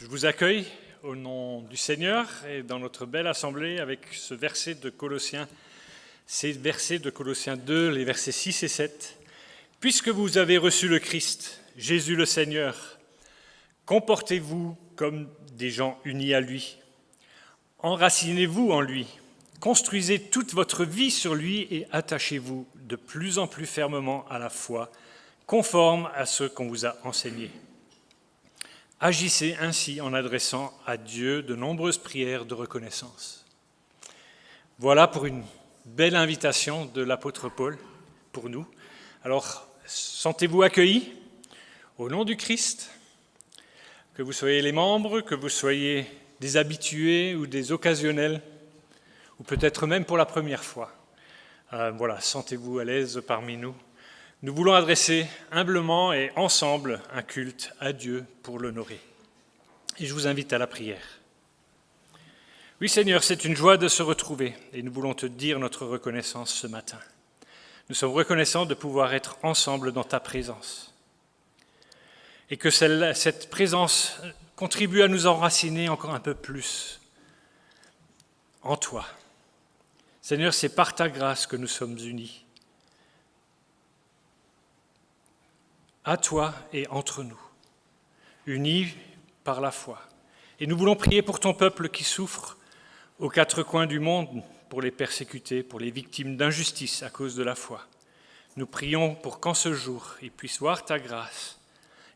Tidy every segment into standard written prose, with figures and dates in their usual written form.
Je vous accueille au nom du Seigneur et dans notre belle assemblée avec ce verset de Colossiens, ces versets de Colossiens 2, les versets 6 et 7. « Puisque vous avez reçu le Christ, Jésus le Seigneur, comportez-vous comme des gens unis à lui. Enracinez-vous en lui, construisez toute votre vie sur lui et attachez-vous de plus en plus fermement à la foi, conforme à ce qu'on vous a enseigné. Agissez ainsi en adressant à Dieu de nombreuses prières de reconnaissance. » Voilà pour une belle invitation de l'apôtre Paul pour nous. Alors, sentez-vous accueillis au nom du Christ, que vous soyez les membres, que vous soyez des habitués ou des occasionnels, ou peut-être même pour la première fois. Voilà, sentez-vous à l'aise parmi nous. Nous voulons adresser humblement et ensemble un culte à Dieu pour l'honorer. Et je vous invite à la prière. Oui Seigneur, c'est une joie de se retrouver et nous voulons te dire notre reconnaissance ce matin. Nous sommes reconnaissants de pouvoir être ensemble dans ta présence. Et que cette présence contribue à nous enraciner encore un peu plus en toi. Seigneur, c'est par ta grâce que nous sommes unis. À toi et entre nous, unis par la foi. Et nous voulons prier pour ton peuple qui souffre aux quatre coins du monde, pour les persécutés, pour les victimes d'injustice à cause de la foi. Nous prions pour qu'en ce jour, ils puissent voir ta grâce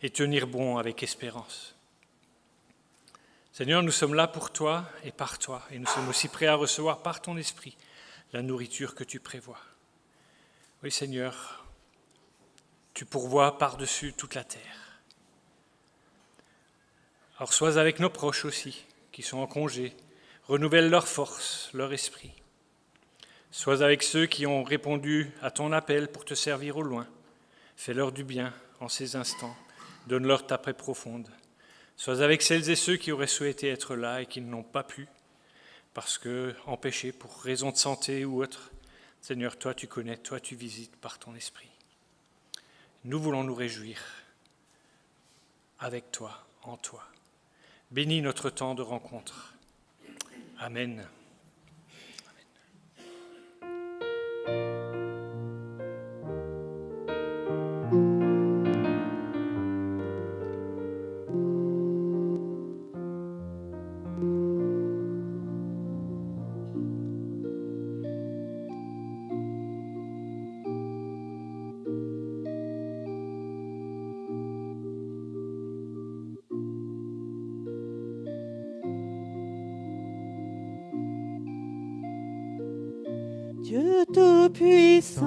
et tenir bon avec espérance. Seigneur, nous sommes là pour toi et par toi, et nous sommes aussi prêts à recevoir par ton esprit la nourriture que tu prévois. Oui Seigneur, tu pourvois par-dessus toute la terre. Alors sois avec nos proches aussi, qui sont en congé, renouvelle leur force, leur esprit. Sois avec ceux qui ont répondu à ton appel pour te servir au loin. Fais-leur du bien en ces instants, donne-leur ta paix profonde. Sois avec celles et ceux qui auraient souhaité être là et qui n'ont pas pu, parce que empêchés pour raison de santé ou autre. Seigneur, toi tu connais, toi tu visites par ton esprit. Nous voulons nous réjouir avec toi, en toi. Bénis notre temps de rencontre. Amen. Dieu Tout-Puissant,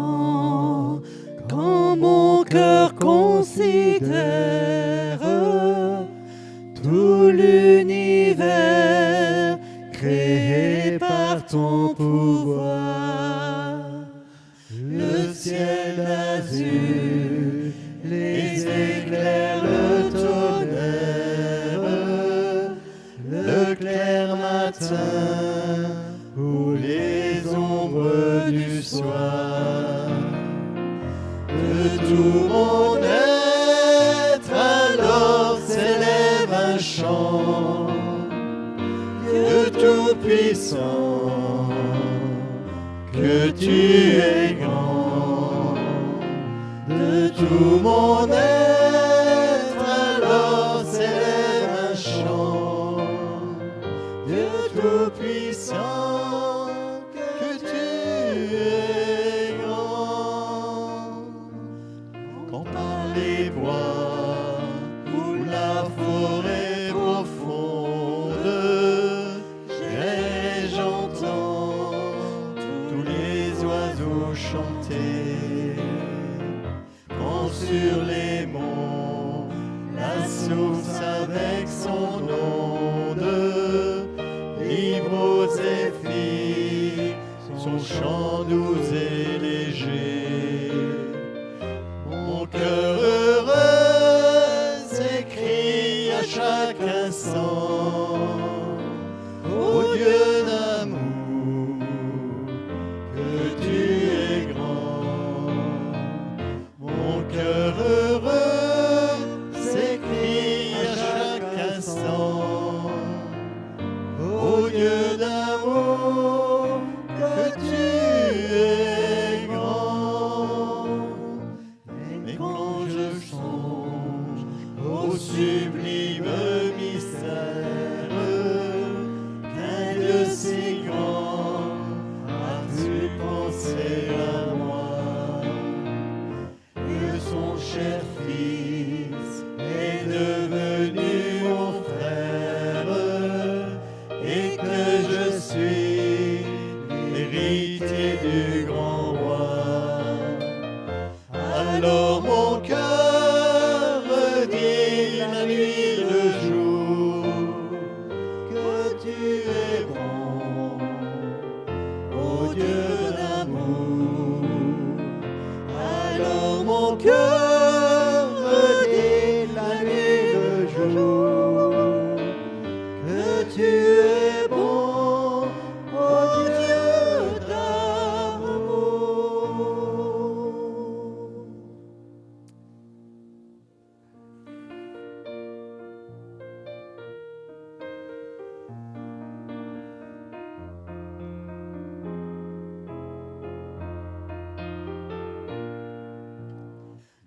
quand mon cœur considère tout l'univers créé par ton pouvoir, le ciel azur, les éclairs, le tonnerre, le clair matin ou les ombres du soir, de tout mon être alors s'élève un chant. Dieu Tout-Puissant, que tu es grand, de tout mon être alors s'élève un chant. Dieu Tout-Puissant, que tu es grand. Quand par les bois ou la forêt profonde, j'entends tous les oiseaux chanter. Quand sur les monts Dieu d'amour, que tu es grand. Mais quand je songe au sublime mystère, qu'un Dieu si grand a-tu pensé à moi, que son cher Fils est devenu mon frère, et que je suis l'héritier du grand roi. Alors mon cœur me dit la nuit, le jour, que tu es bon, ô Dieu d'amour. Alors mon cœur me dit la nuit, le jour, que tu es bon, ô Dieu d'amour.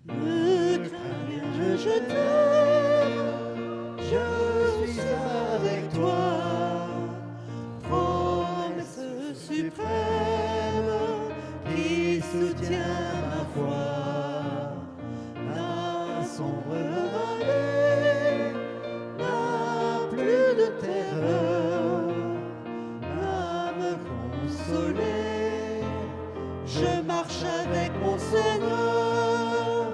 Ne crains rien, je t'aime, je suis avec toi. Promesse suprême qui soutient ma foi. La sombre vallée n'a plus de terreur à me consoler. Je marche avec mon Seigneur,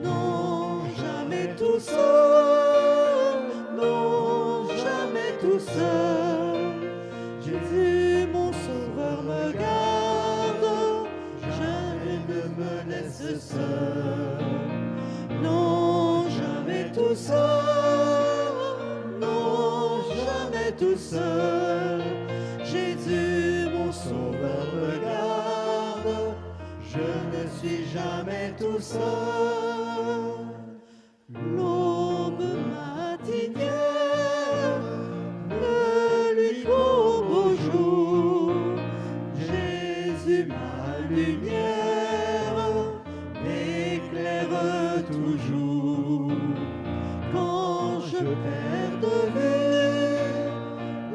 non jamais tout seul, non jamais tout seul. Jésus mon sauveur me garde, jamais ne me laisse seul. Non jamais tout seul, non jamais tout seul. Jésus mon sauveur me garde, je ne suis jamais tout seul. L'aube matinière ne lui qu'au beau jour. Jésus ma lumière m'éclaire toujours. Quand je perds de vue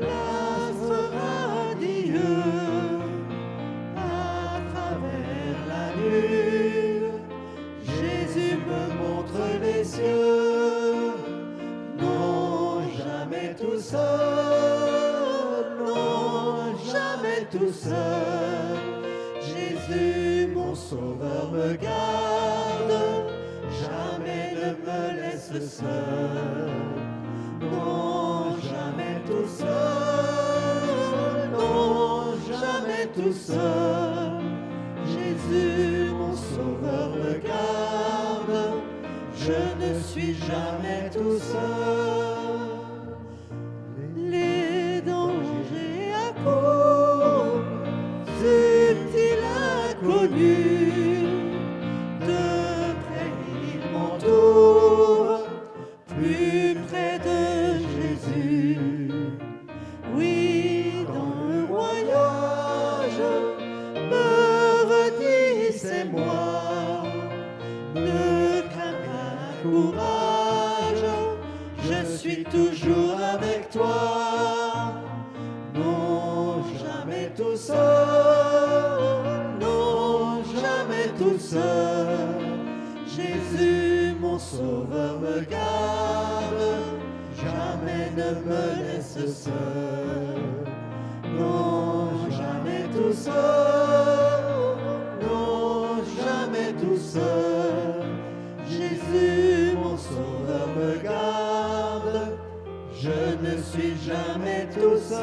l'astre radieux, à travers la nuit, Jésus me montre les cieux. Non, jamais tout seul, non, jamais tout seul. Jésus, mon sauveur, me garde, jamais ne me laisse seul. Non, jamais tout seul, non, jamais tout seul. Jésus, mon sauveur, me garde, je ne suis jamais tout seul. Les dangers à court, subtils inconnus, de près ils m'entourent, plus près de Jésus. Oui, dans le voyage, me redis c'est moi. Ne crains pas, courage, je suis toujours avec toi. Non, jamais tout seul, non, jamais tout seul. Jésus, mon sauveur, me garde, jamais ne me laisse seul. Non, jamais tout seul, non, jamais tout seul. Jésus, mon sauveur, me garde, je ne suis jamais tout seul.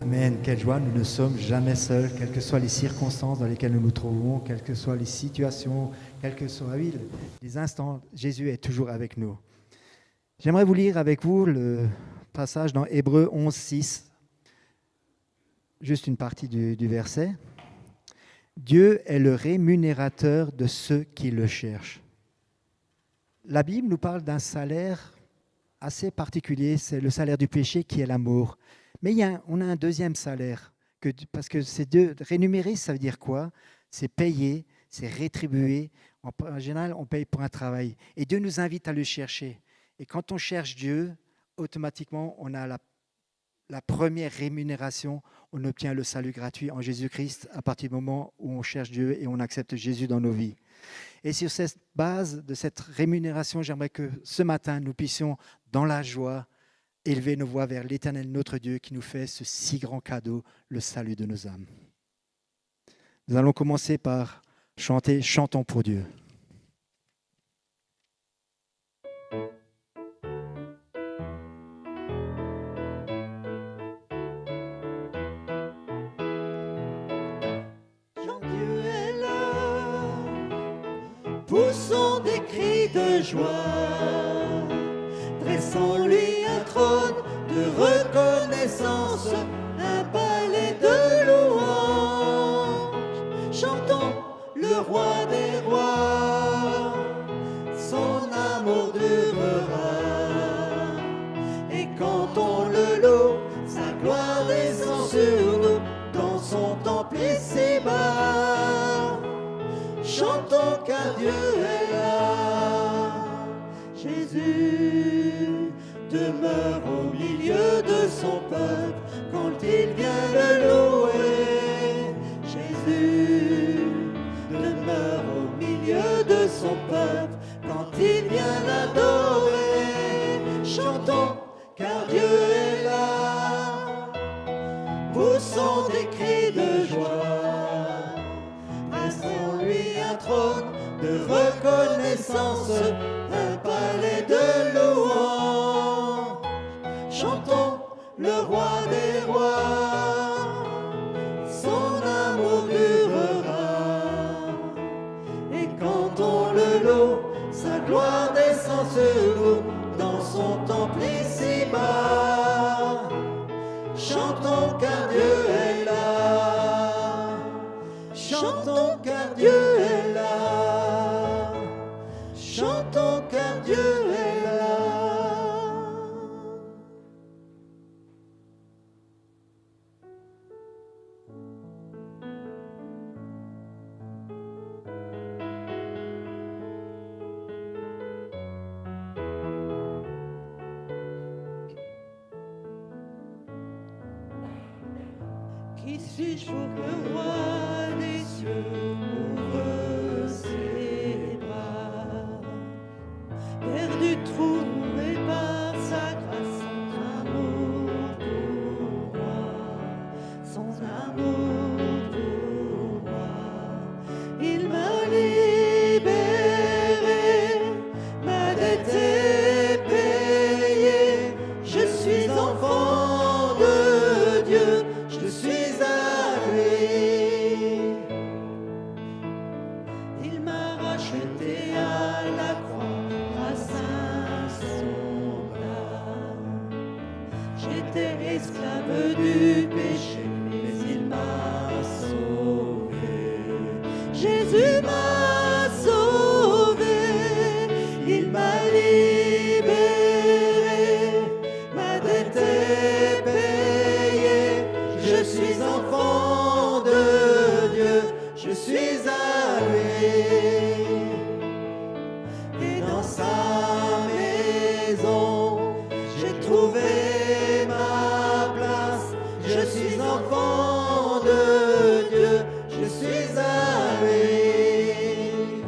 Amen. Quelle joie, nous ne sommes jamais seuls, quelles que soient les circonstances dans lesquelles nous nous trouvons, quelles que soient les situations, quels que soient les instants, Jésus est toujours avec nous. J'aimerais vous lire avec vous le passage dans Hébreux 11, 6, juste une partie du verset. Dieu est le rémunérateur de ceux qui le cherchent. La Bible nous parle d'un salaire assez particulier, c'est le salaire du péché qui est l'amour. Mais on a un deuxième salaire, parce que ces deux, rémunérer, ça veut dire quoi? C'est payer, c'est rétribuer. En général, on paye pour un travail. Et Dieu nous invite à le chercher. Et quand on cherche Dieu, automatiquement, on a la première rémunération, on obtient le salut gratuit en Jésus-Christ à partir du moment où on cherche Dieu et on accepte Jésus dans nos vies. Et sur cette base de cette rémunération, j'aimerais que ce matin, nous puissions, dans la joie, élever nos voix vers l'Éternel, notre Dieu, qui nous fait ce si grand cadeau, le salut de nos âmes. Nous allons commencer par chanter « Chantons pour Dieu ». Poussons des cris de joie, dressons-lui un trône de reconnaissance, un palais de louange. Chantons le roi des rois, son amour durera. Et quand on le loue, sa gloire descend sur nous, dans son temple ici-bas. Chantons car Dieu est là. Jésus demeure au milieu de son peuple quand il vient le louer. Jésus demeure au milieu de son peuple quand il vient l'adorer. Chantons car Dieu est là. Poussons des cris de joie. Dressons-lui un trône de reconnaissance, un palais de louange. Chantons le roi des rois, son amour durera. Et quand on le loue, sa gloire descend sur nous, dans son temple ici-bas. Chantons car Dieu est là. Chantons car Dieu est là. Chantons car Dieu est là. Qui suis-je pour que le roi des cieux ouvre ses bras? Perdu, trouvé par sa grâce, son amour pour moi, son amour pour moi. Il m'a libéré, ma dette est payée, je suis enfant de Dieu, je suis à lui. Il m'a racheté à la croix grâce à son âme. J'étais esclave du péché, mais il m'a sauvé. Jésus m'a sauvé, il m'a libéré, ma dette est payée. Je suis enfant de Dieu, je suis à lui. Et dans sa maison, j'ai trouvé ma place. Je suis enfant de Dieu, je suis à lui.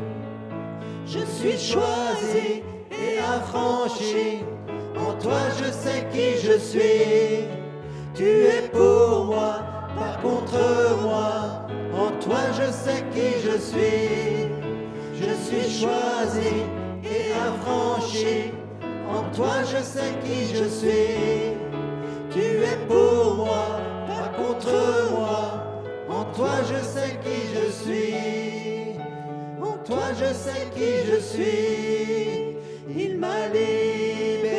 Je suis choisi et affranchi. En toi, je sais qui je suis. Tu es pour moi, pas contre moi. En toi, je sais qui je suis. Je suis choisi et affranchi. En toi, je sais qui je suis. Tu es pour moi, pas contre moi. En toi, je sais qui je suis. En toi, je sais qui je suis. Il m'a libéré,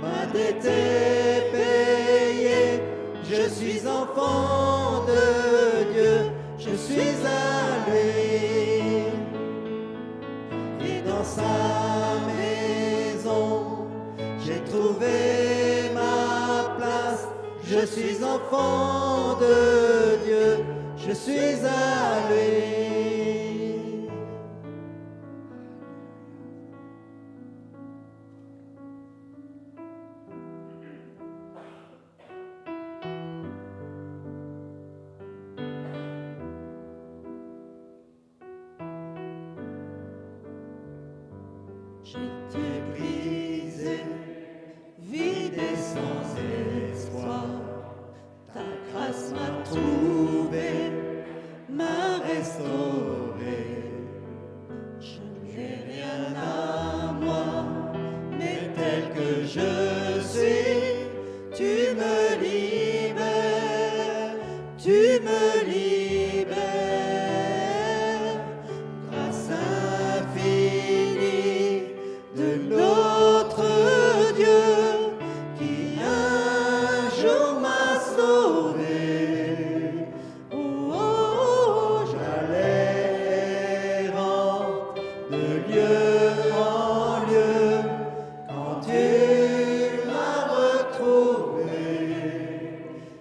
ma dette est payée. Je suis enfant de Dieu, je suis à lui. Et dans sa maison, je suis enfant de Dieu, je suis à lui. J'étais brisé, vide et sans espoir. Ta grâce m'a trouvé, m'a restauré. Je n'ai rien à moi, mais tel que je suis, tu me libères, tu me libères. Grâce infinie de notre Dieu qui un jour m'a sauvé. Oh, oh, oh, j'allais errant de lieu en lieu quand tu m'as retrouvé.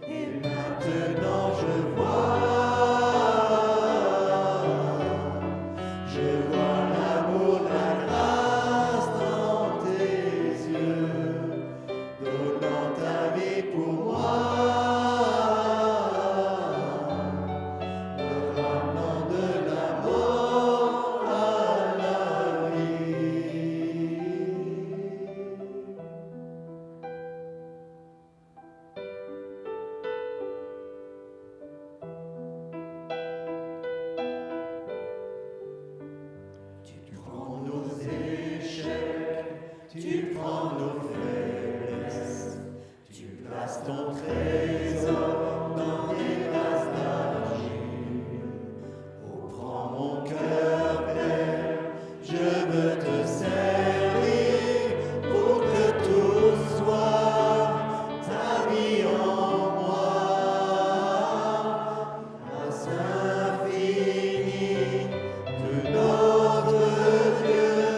Et maintenant je vois l'amour, la grâce dans tes yeux, donnant ta vie pour moi, me ramenant de la mort à la vie. Tu prends nos échecs, tu prends nos faiblesses, tu places ton trésor dans des vases d'argile. Oh, prends mon cœur plein, je veux te servir pour que tout soit ta vie en moi. Grâce infinie de notre Dieu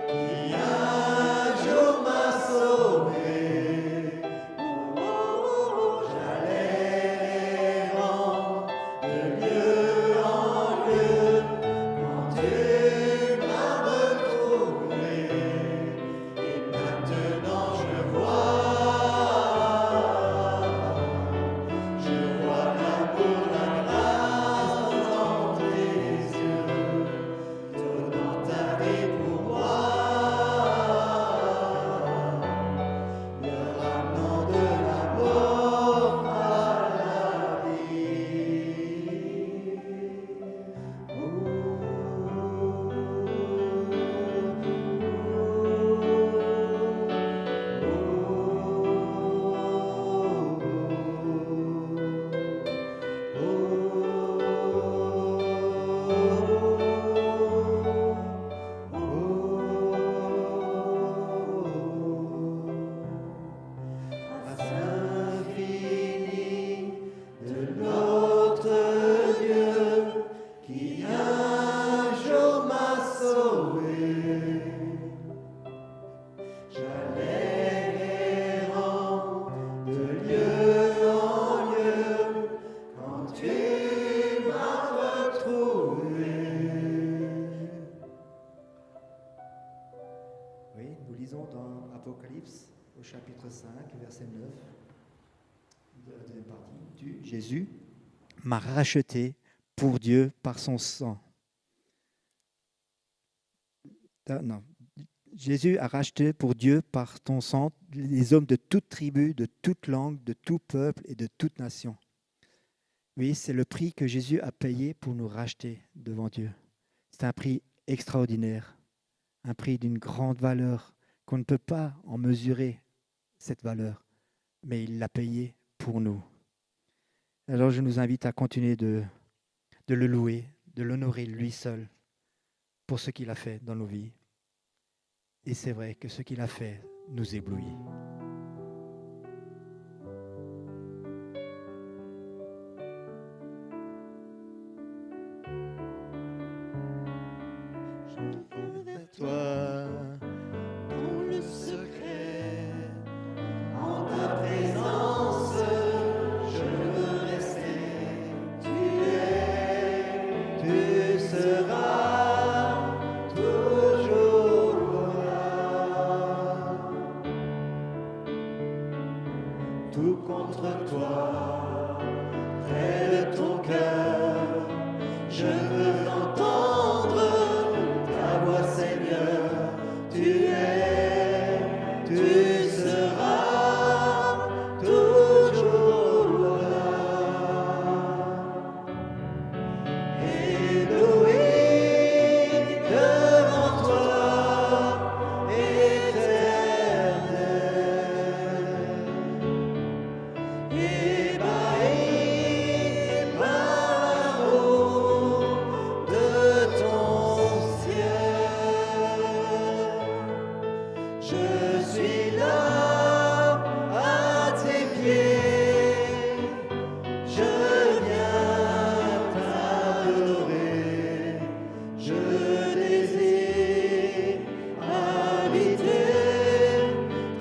qui un jour m'a sauvé. Oh, oh, oh, j'allais errant de lieu en lieu quand tu m'as retrouvé. Et maintenant je vois l'amour, la grâce dans tes yeux, donnant ta vie pour moi, me ramenant de la mort à la vie. Grâce infinie de notre Dieu qui un jour m'a sauvé. J'allais errant de lieu en lieu quand tu m'as retrouvé. Oui, nous lisons dans Apocalypse au chapitre 5, verset 9, de la deuxième partie. Jésus m'a racheté pour Dieu par son sang. Non. Jésus a racheté pour Dieu par ton sang les hommes de toute tribu, de toute langue, de tout peuple et de toute nation. Oui, c'est le prix que Jésus a payé pour nous racheter devant Dieu. C'est un prix extraordinaire, un prix d'une grande valeur qu'on ne peut pas en mesurer cette valeur, mais il l'a payé pour nous. Alors je nous invite à continuer de le louer, de l'honorer lui seul pour ce qu'il a fait dans nos vies. Et c'est vrai que ce qu'il a fait nous éblouit. Vers toi, dans le secret, en ta présence, contre toi, près de ton cœur. Je veux entendre ta voix, Seigneur. Tu es, tu seras toujours là. Ébloui devant toi, éternel. Ébahi par l'amour de ton ciel. Je suis là à tes pieds, je viens t'adorer, je désire habiter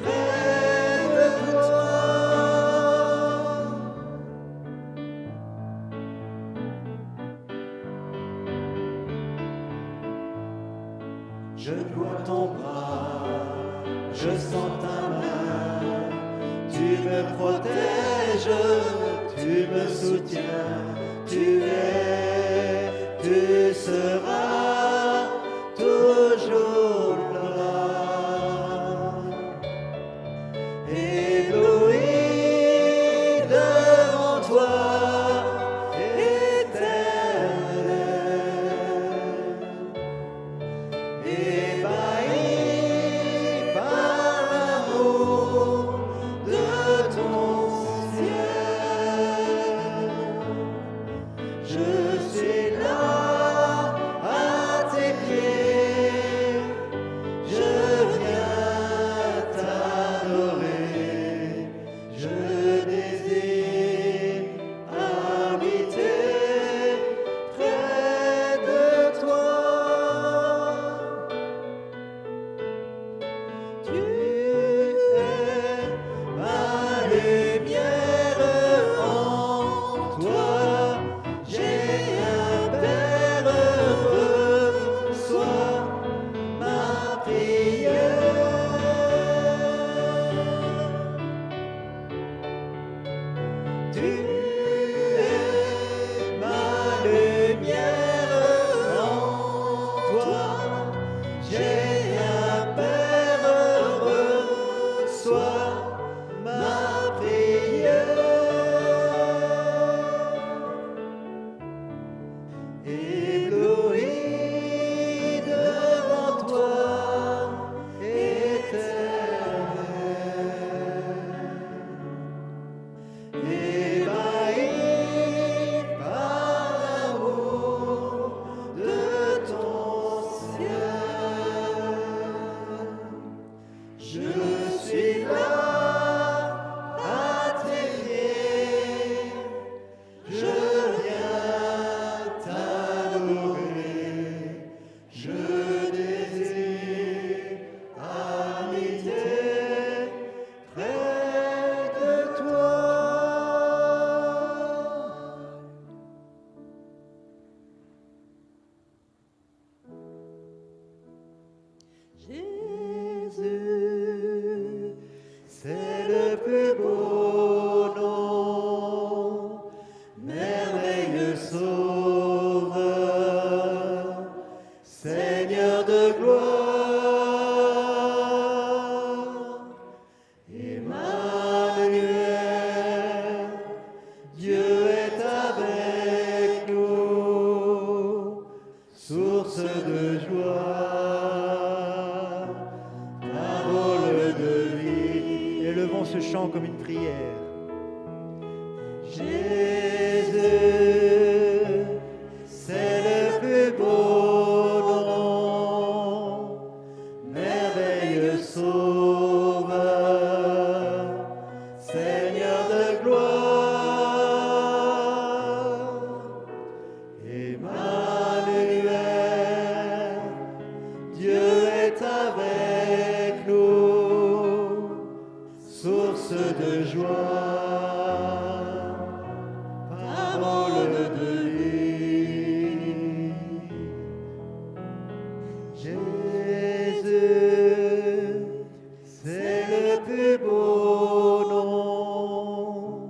près de toi. Je vois ton bras, je sens ta main, tu me protèges, tu me soutiens, tu es, tu seras toujours là. Ébloui devant toi, éternel. Ébahi par l'amour de ton ciel. Je suis là à tes pieds, je viens t'adorer, je désire habiter près de toi. Tu es ma lumière, en toi j'ai un Père heureux, sois ma prière. Tu es ma lumière, en toi j'ai un Père heureux, sois ma prière. Ébloui devant toi, éternel. Ébahi par l'amour de ton ciel. Je suis là à tes pieds, je viens t'adorer, je désire habiter près de toi. Jésus, c'est le plus beau nom, merveilleux sauveur, Seigneur de gloire. Emmanuel, Dieu est avec nous, source de joie, parole de vie. Élevons ce chant comme une prière. Jésus, c'est le plus beau nom, merveilleux sauveur, Seigneur de gloire. Emmanuel, Dieu est avec nous, source de joie, parole de vie. Jésus, c'est le plus beau nom,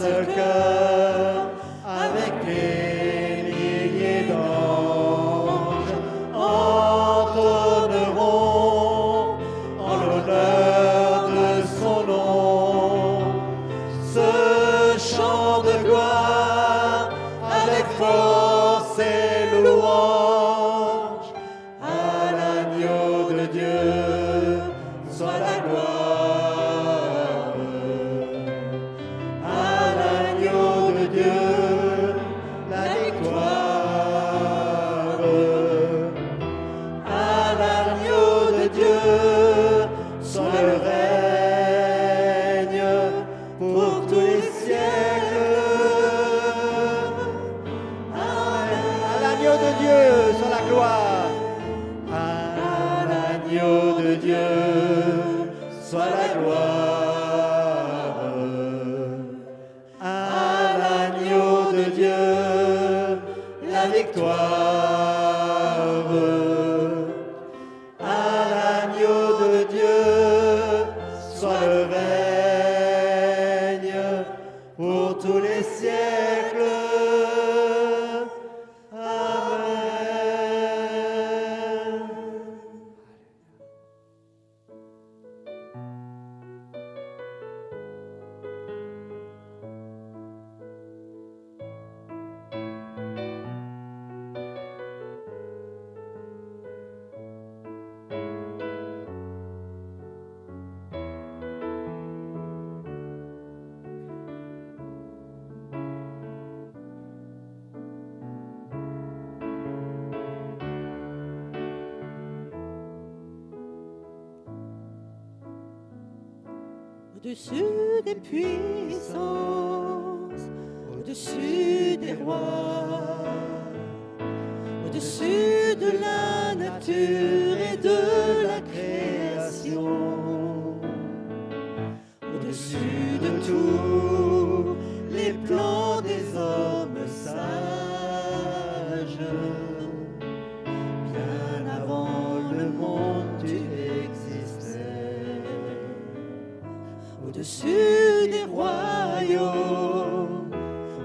seul cœur, avec les milliers d'anges, entonneront en l'honneur de son nom ce chant de gloire avec force et louange. À l'agneau de Dieu soit la gloire. À l'agneau de Dieu la victoire. À l'agneau de Dieu soit le règne pour tous les siècles. À l'agneau de Dieu soit la gloire. À l'agneau de Dieu soit la gloire. À l'agneau de Dieu la victoire. À l'agneau de Dieu soit le règne pour tous les siècles. Amen. Au-dessus des puissances, au-dessus des rois, au-dessus de la nature et de la création, au-dessus de tous les plans des hommes sages, bien avant le monde tu existais. Au-dessus des royaumes,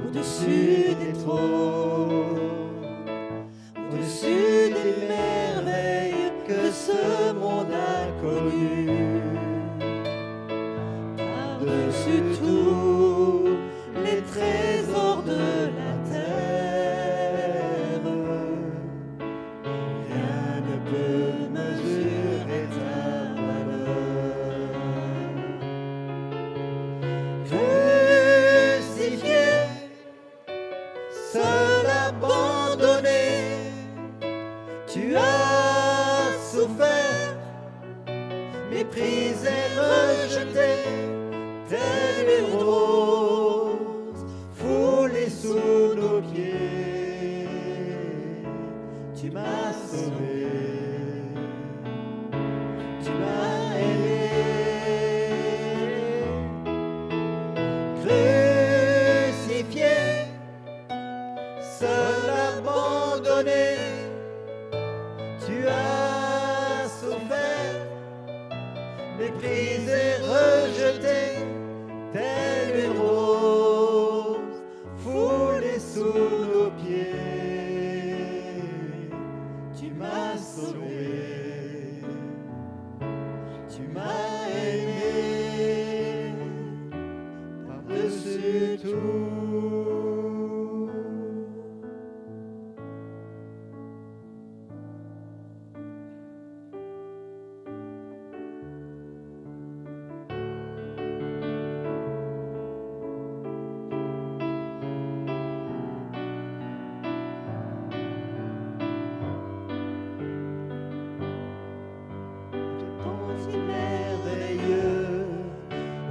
au-dessus des trônes, au-dessus des merveilles que ce monde a connues, par-dessus tous les trésors de la terre, rien ne peut mesurer ta valeur. Crucifié, seul abandonné, tu as souffert, méprisé, rejeté, telle une rose foulée sous nos pieds. Tu m'as sauvé, tu m'as aimé. Crucifié, seul abandonné, tu as souffert, méprisé, rejeté, telle une rose foulée sous nos pieds. Tu m'as sauvé, tu m'as aimé, par-dessus tout. Si merveilleux,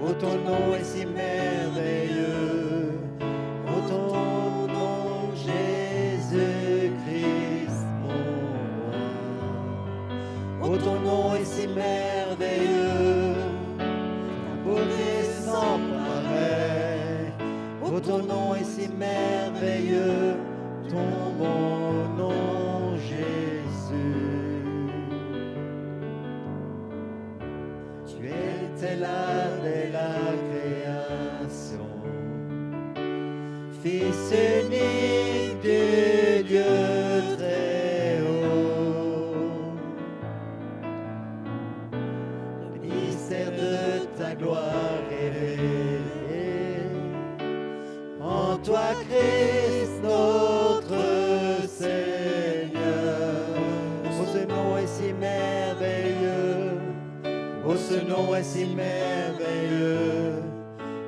oh ton nom est si merveilleux, oh ton nom Jésus-Christ mon roi, oh ton nom est si merveilleux, ta beauté sans pareil, oh ton nom est si merveilleux, ton bon nom Jésus. Tu étais là dès la création, Fils unique du Dieu très haut. Le mystère de ta gloire révélé en toi, Christ, notre Seigneur. Oh, ce nom est si merveilleux, oh, ce nom est si merveilleux,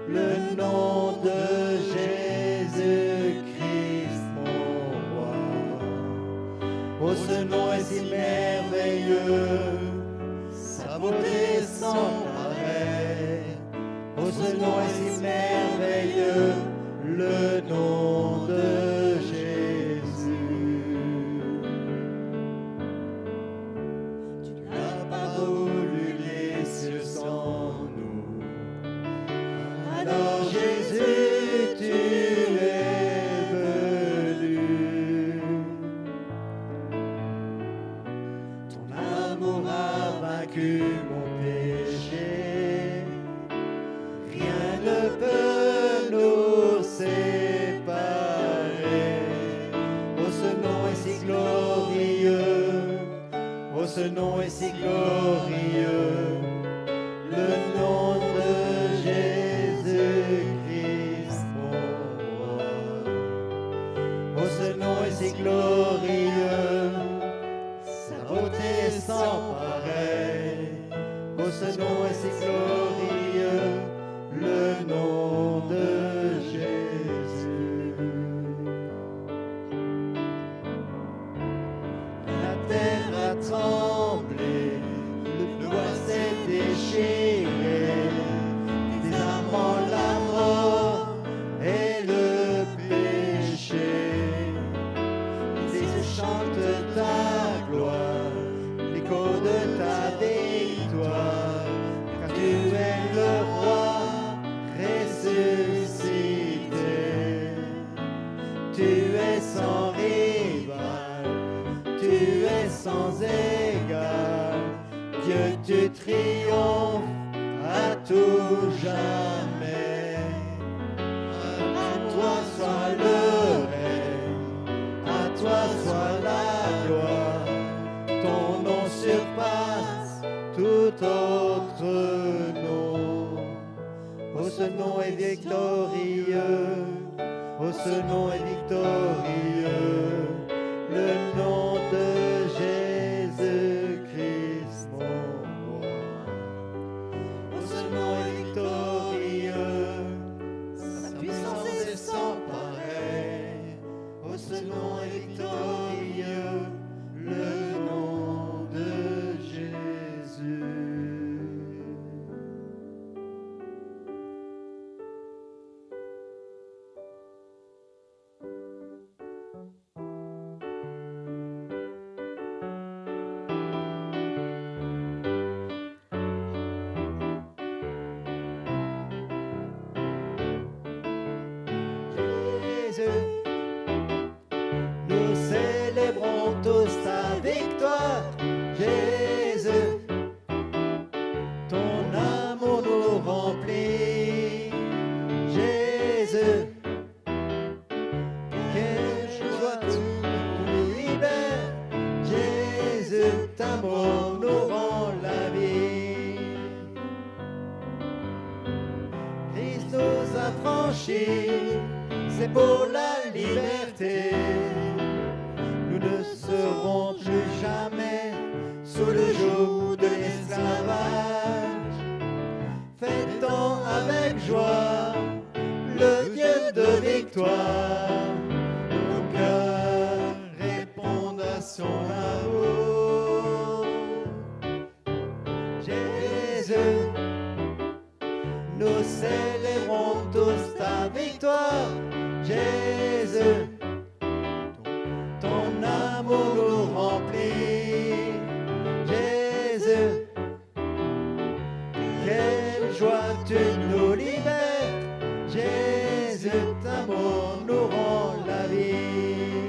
le nom de Jésus-Christ, mon roi. Oh, ce nom est si merveilleux, sa beauté sans pareil. Oh, ce nom est si merveilleux, le nom de Jésus. Tu n'as pas voulu les cieux sans nous. Alors Jésus, tu es venu. Ton amour a vaincu mon péché. Rien ne peut nous séparer. Oh, ce nom est si glorieux. Oh, ce nom est si glorieux. Le nom de Jésus-Christ, mon roi. Oh, ce nom est si glorieux. Sa beauté sans pareil. Oh, ce nom est si glorieux. Le nom de Jésus. La terre a tremblé, le bois s'est déchiré, des amants la mort et le péché. Ils chantent ta gloire, l'écho de ta victoire, car tu es le roi ressuscité. Tu es sans rival, tu es sans égal. Dieu, tu triomphes à tout jamais. À toi soit le règne, à toi soit la gloire. Ton nom surpasse tout autre nom. Oh, ce nom est victorieux, oh, ce nom est victorieux, le nom de Jésus-Christ, mon roi. Oh, ce nom est victorieux, sa puissance est sans pareil. Oh, ce nom est victorieux, le nom de Jésus. Nous célébrons tous ta victoire, Jésus. Ton amour nous remplit, Jésus. Quelle joie tu nous libères, Jésus. Ta mort nous rend la vie. Christ nous a franchis, c'est pour la liberté. Nous ne serons plus jamais sous le joug de l'esclavage. Fêtons avec joie le Dieu de victoire. Nos cœurs répondent à son amour. Jésus, nous célébrons tous ta victoire. Jésus, ton amour nous remplit. Jésus, quelle joie tu nous libères. Jésus, ton amour nous rend la vie.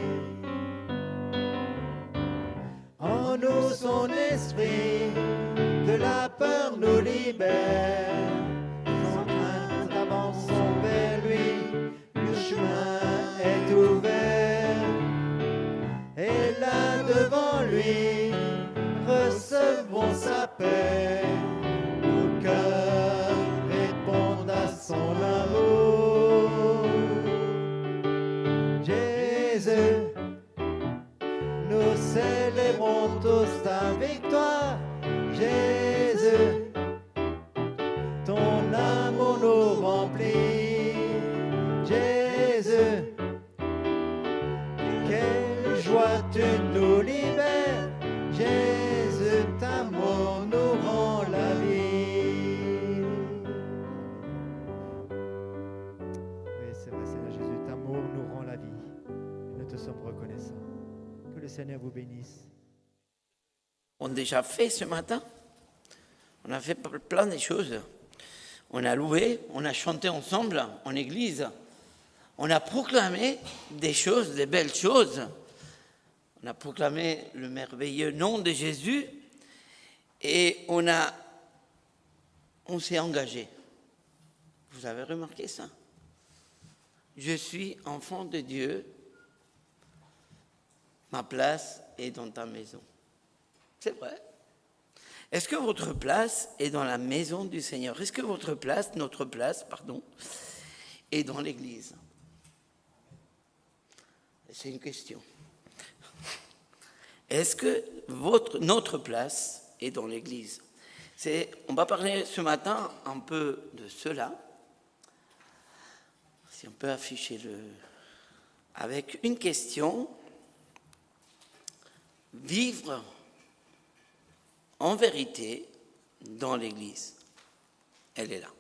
En nous son esprit, de la peur nous libère. Sans crainte avançons vers lui, le chemin sommes reconnaissants. Que le Seigneur vous bénisse. On a déjà fait ce matin. On a fait plein de choses. On a loué, on a chanté ensemble en église. On a proclamé des choses, des belles choses. On a proclamé le merveilleux nom de Jésus et on s'est engagé. Vous avez remarqué ça? Je suis enfant de Dieu. Ma place est dans ta maison. C'est vrai. Est-ce que votre place est dans la maison du Seigneur? Est-ce que notre place, est dans l'Église? C'est une question. Est-ce que notre place est dans l'Église? On va parler ce matin un peu de cela. Si on peut afficher avec une question. Vivre en vérité dans l'Église. Elle est là.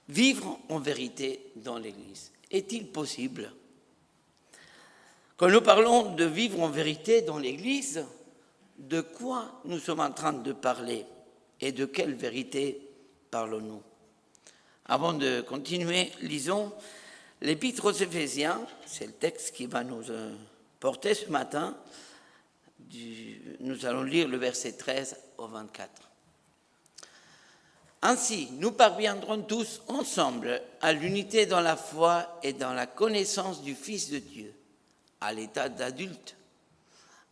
Vivre en vérité dans l'Église. Est-il possible? Quand nous parlons de vivre en vérité dans l'Église, de quoi nous sommes en train de parler et de quelle vérité parlons-nous? Avant de continuer, lisons l'Épître aux Éphésiens, c'est le texte qui va nous porter ce matin. Nous allons lire le verset 13 au 24. Ainsi, nous parviendrons tous ensemble à l'unité dans la foi et dans la connaissance du Fils de Dieu, à l'état d'adulte,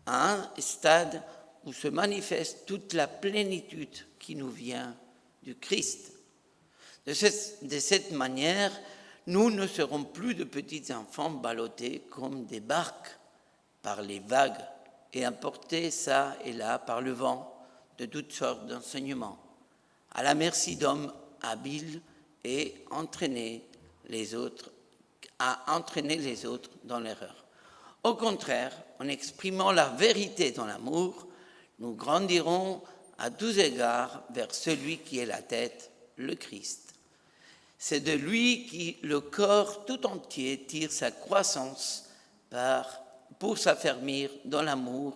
à un stade où se manifeste toute la plénitude qui nous vient du Christ. De cette manière, nous ne serons plus de petits enfants ballottés comme des barques par les vagues et emportés ça et là par le vent de toutes sortes d'enseignements, à la merci d'hommes habiles et à entraîner les autres dans l'erreur. Au contraire, en exprimant la vérité dans l'amour, nous grandirons à tous égards vers celui qui est la tête, le Christ. C'est de lui que le corps tout entier tire sa croissance pour s'affermir dans l'amour,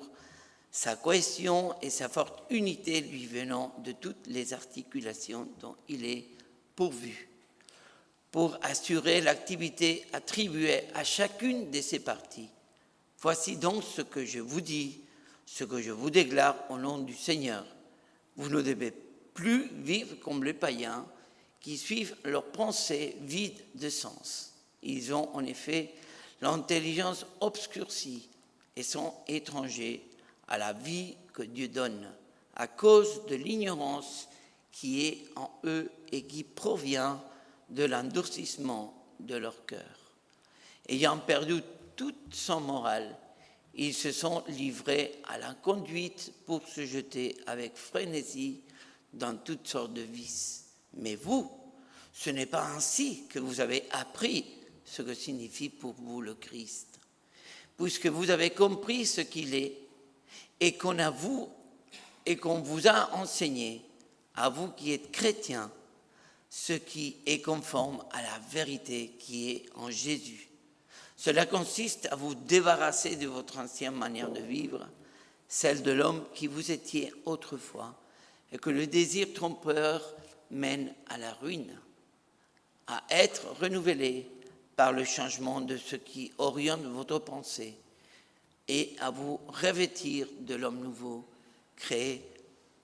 sa cohésion et sa forte unité lui venant de toutes les articulations dont il est pourvu, pour assurer l'activité attribuée à chacune de ses parties. Voici donc ce que je vous dis, ce que je vous déclare au nom du Seigneur. Vous ne devez plus vivre comme les païens qui suivent leurs pensées vides de sens. Ils ont en effet l'intelligence obscurcie et sont étrangers à la vie que Dieu donne à cause de l'ignorance qui est en eux et qui provient de l'endurcissement de leur cœur. Ayant perdu toute son morale, ils se sont livrés à la conduite pour se jeter avec frénésie dans toutes sortes de vices. Mais vous, ce n'est pas ainsi que vous avez appris ce que signifie pour vous le Christ, puisque vous avez compris ce qu'il est et qu'on vous a enseigné, à vous qui êtes chrétiens, ce qui est conforme à la vérité qui est en Jésus. Cela consiste à vous débarrasser de votre ancienne manière de vivre, celle de l'homme qui vous étiez autrefois, et que le désir trompeur mène à la ruine, à être renouvelé par le changement de ce qui oriente votre pensée et à vous revêtir de l'homme nouveau, créé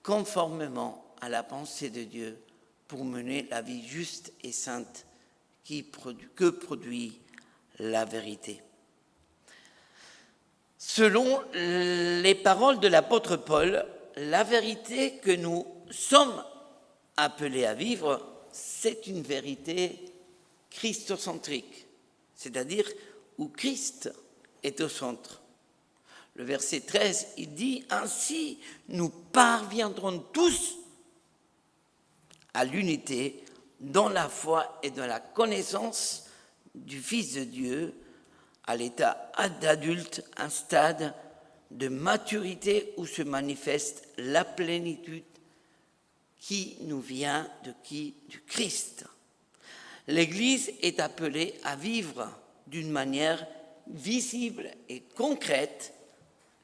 conformément à la pensée de Dieu pour mener la vie juste et sainte que produit la vérité. Selon les paroles de l'apôtre Paul, la vérité que nous sommes appelés à vivre, c'est une vérité christocentrique, c'est-à-dire où Christ est au centre. Le verset 13, il dit « Ainsi, nous parviendrons tous à l'unité dans la foi et dans la connaissance du Fils de Dieu, à l'état d'adulte, un stade de maturité où se manifeste la plénitude qui nous vient du Christ. L'Église est appelée à vivre d'une manière visible et concrète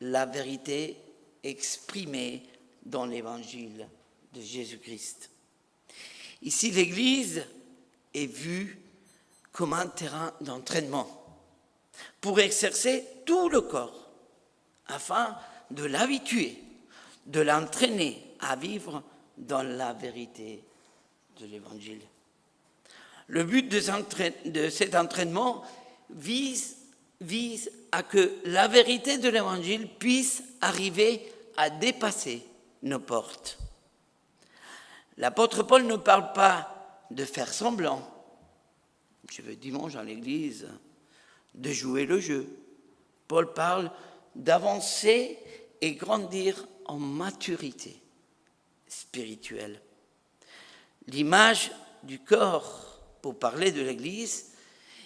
la vérité exprimée dans l'évangile de Jésus-Christ. Ici, l'Église est vue comme un terrain d'entraînement pour exercer tout le corps afin de l'habituer, de l'entraîner à vivre dans la vérité de l'Évangile. Le but de cet entraînement vise à que la vérité de l'Évangile puisse arriver à dépasser nos portes. L'apôtre Paul ne parle pas de faire semblant. Je vais dimanche à l'église, de jouer le jeu. Paul parle d'avancer et grandir en maturité spirituelle. L'image du corps, pour parler de l'Église,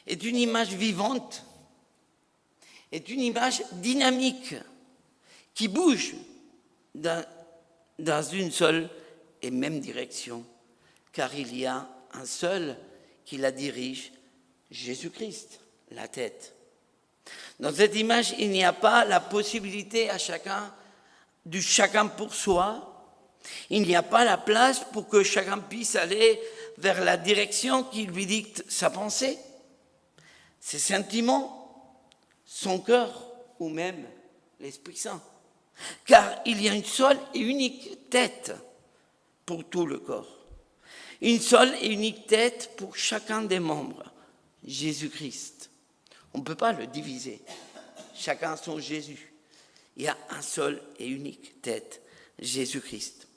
est une image vivante, est une image dynamique qui bouge dans une seule et même direction, car il y a un seul qui la dirige, Jésus-Christ, la tête. Dans cette image, il n'y a pas la possibilité du chacun pour soi. Il n'y a pas la place pour que chacun puisse aller vers la direction qui lui dicte sa pensée, ses sentiments, son cœur ou même l'Esprit Saint. Car il y a une seule et unique tête pour tout le corps. Une seule et unique tête pour chacun des membres, Jésus-Christ. On ne peut pas le diviser. Chacun son Jésus. Il y a un seul et unique tête, Jésus-Christ.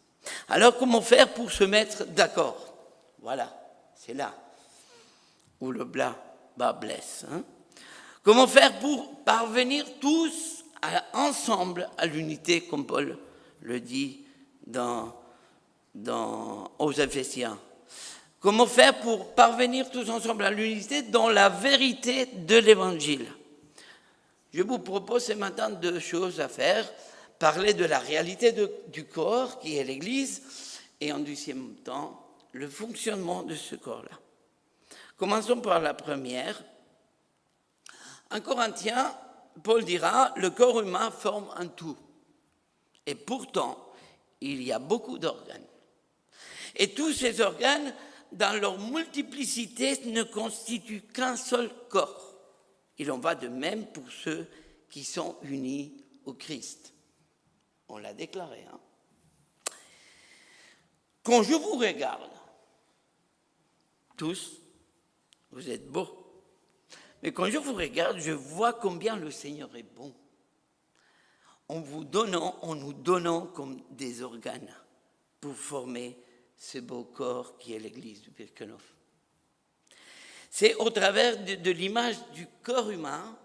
Alors comment faire pour se mettre d'accord? Voilà, c'est là où le bas blesse. Comment faire pour parvenir tous ensemble à l'unité, comme Paul le dit aux Éphésiens? Comment faire pour parvenir tous ensemble à l'unité dans la vérité de l'Évangile? Je vous propose ce matin 2 choses à faire. Parler de la réalité du corps, qui est l'Église, et en deuxième temps, le fonctionnement de ce corps-là. Commençons par la première. En Corinthiens, Paul dira, le corps humain forme un tout. Et pourtant, il y a beaucoup d'organes. Et tous ces organes, dans leur multiplicité, ne constituent qu'un seul corps. Il en va de même pour ceux qui sont unis au Christ. On l'a déclaré. Quand je vous regarde, tous, vous êtes beaux, mais quand je vous regarde, je vois combien le Seigneur est bon en nous donnant comme des organes pour former ce beau corps qui est l'Église du Birkenhof. C'est au travers de l'image du corps humain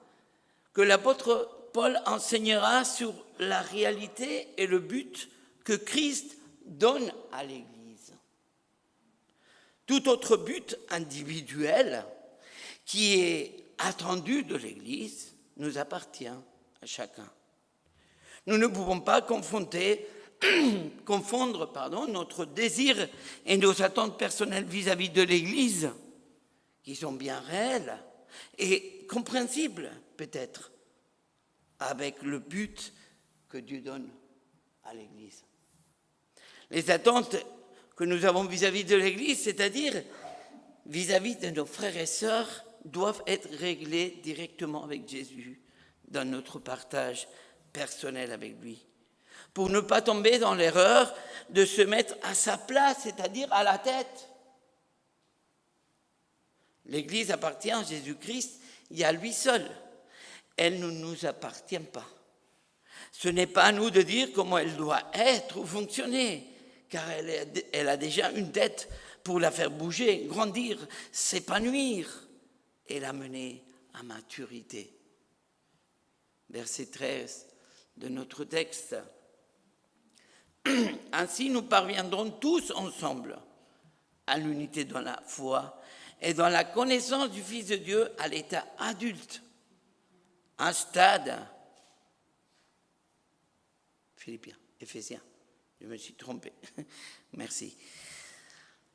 que l'apôtre Paul enseignera sur la réalité et le but que Christ donne à l'Église. Tout autre but individuel qui est attendu de l'Église nous appartient à chacun. Nous ne pouvons pas confondre notre désir et nos attentes personnelles vis-à-vis de l'Église, qui sont bien réelles et compréhensibles peut-être, avec le but que Dieu donne à l'Église. Les attentes que nous avons vis-à-vis de l'Église, c'est-à-dire vis-à-vis de nos frères et sœurs, doivent être réglées directement avec Jésus dans notre partage personnel avec lui, pour ne pas tomber dans l'erreur de se mettre à sa place, c'est-à-dire à la tête. L'Église appartient à Jésus-Christ et à lui seul. Elle ne nous appartient pas. Ce n'est pas à nous de dire comment elle doit être ou fonctionner, car elle a déjà une tête pour la faire bouger, grandir, s'épanouir et l'amener à maturité. Verset 13 de notre texte. Ainsi, nous parviendrons tous ensemble à l'unité dans la foi et dans la connaissance du Fils de Dieu à l'état adulte. Un stade, Éphésiens, je me suis trompé, merci.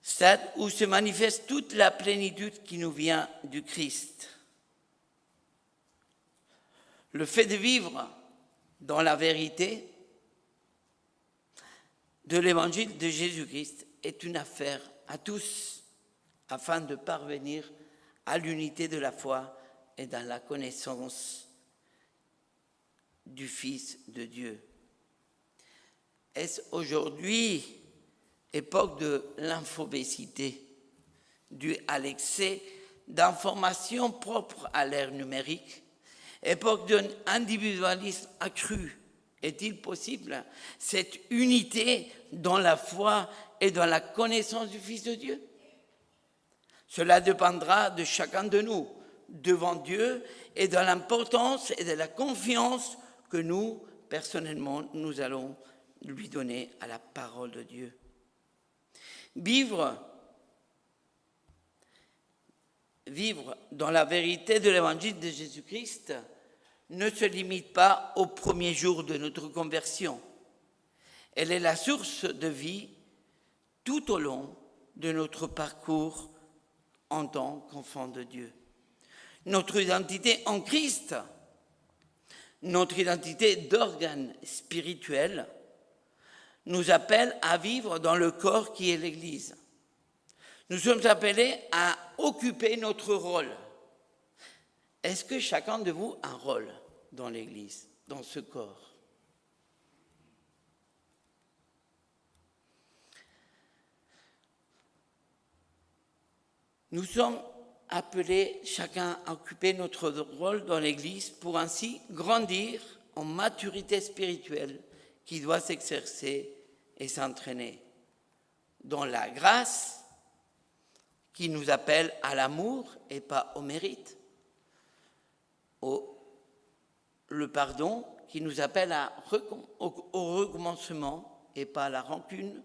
Stade où se manifeste toute la plénitude qui nous vient du Christ. Le fait de vivre dans la vérité de l'évangile de Jésus-Christ est une affaire à tous afin de parvenir à l'unité de la foi et dans la connaissance du Fils de Dieu. Est-ce aujourd'hui époque de l'infobésité due à l'excès d'informations propres à l'ère numérique, époque d'un individualisme accru? Est-il possible cette unité dans la foi et dans la connaissance du Fils de Dieu? Cela dépendra de chacun de nous devant Dieu et de l'importance et de la confiance que nous, personnellement, nous allons lui donner à la parole de Dieu. Vivre dans la vérité de l'évangile de Jésus-Christ ne se limite pas au premier jour de notre conversion. Elle est la source de vie tout au long de notre parcours en tant qu'enfant de Dieu. Notre identité en Christ, notre identité d'organe spirituel, nous appelle à vivre dans le corps qui est l'Église. Nous sommes appelés à occuper notre rôle. Est-ce que chacun de vous a un rôle dans l'Église, dans ce corps? Nous sommes appelés chacun à occuper notre rôle dans l'Église pour ainsi grandir en maturité spirituelle qui doit s'exercer et s'entraîner dans la grâce qui nous appelle à l'amour et pas au mérite, le pardon qui nous appelle au recommencement et pas à la rancune,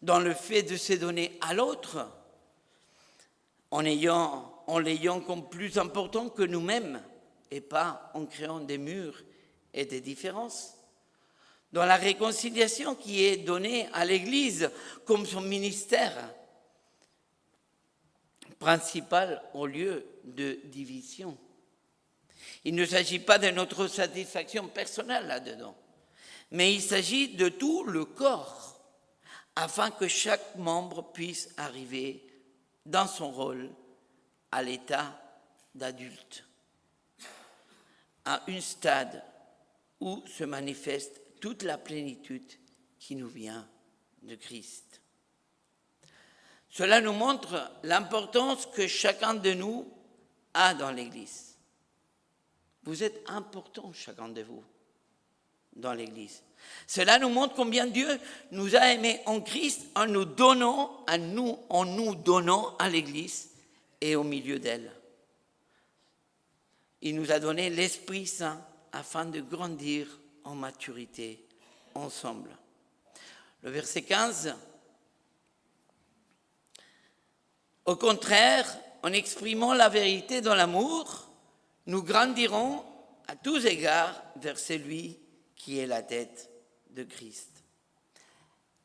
dans le fait de se donner à l'autre en l'ayant comme plus important que nous-mêmes et pas en créant des murs et des différences, dans la réconciliation qui est donnée à l'Église comme son ministère principal au lieu de division. Il ne s'agit pas de notre satisfaction personnelle là-dedans, mais il s'agit de tout le corps, afin que chaque membre puisse arriver dans son rôle à l'état d'adulte, à un stade où se manifeste toute la plénitude qui nous vient de Christ. Cela nous montre l'importance que chacun de nous a dans l'Église. Vous êtes important, chacun de vous, dans l'Église. Cela nous montre combien Dieu nous a aimés en Christ en nous donnant à l'Église et au milieu d'elle. Il nous a donné l'Esprit Saint afin de grandir en maturité ensemble. Le verset 15. Au contraire, en exprimant la vérité dans l'amour, nous grandirons à tous égards vers celui qui est la tête de Christ.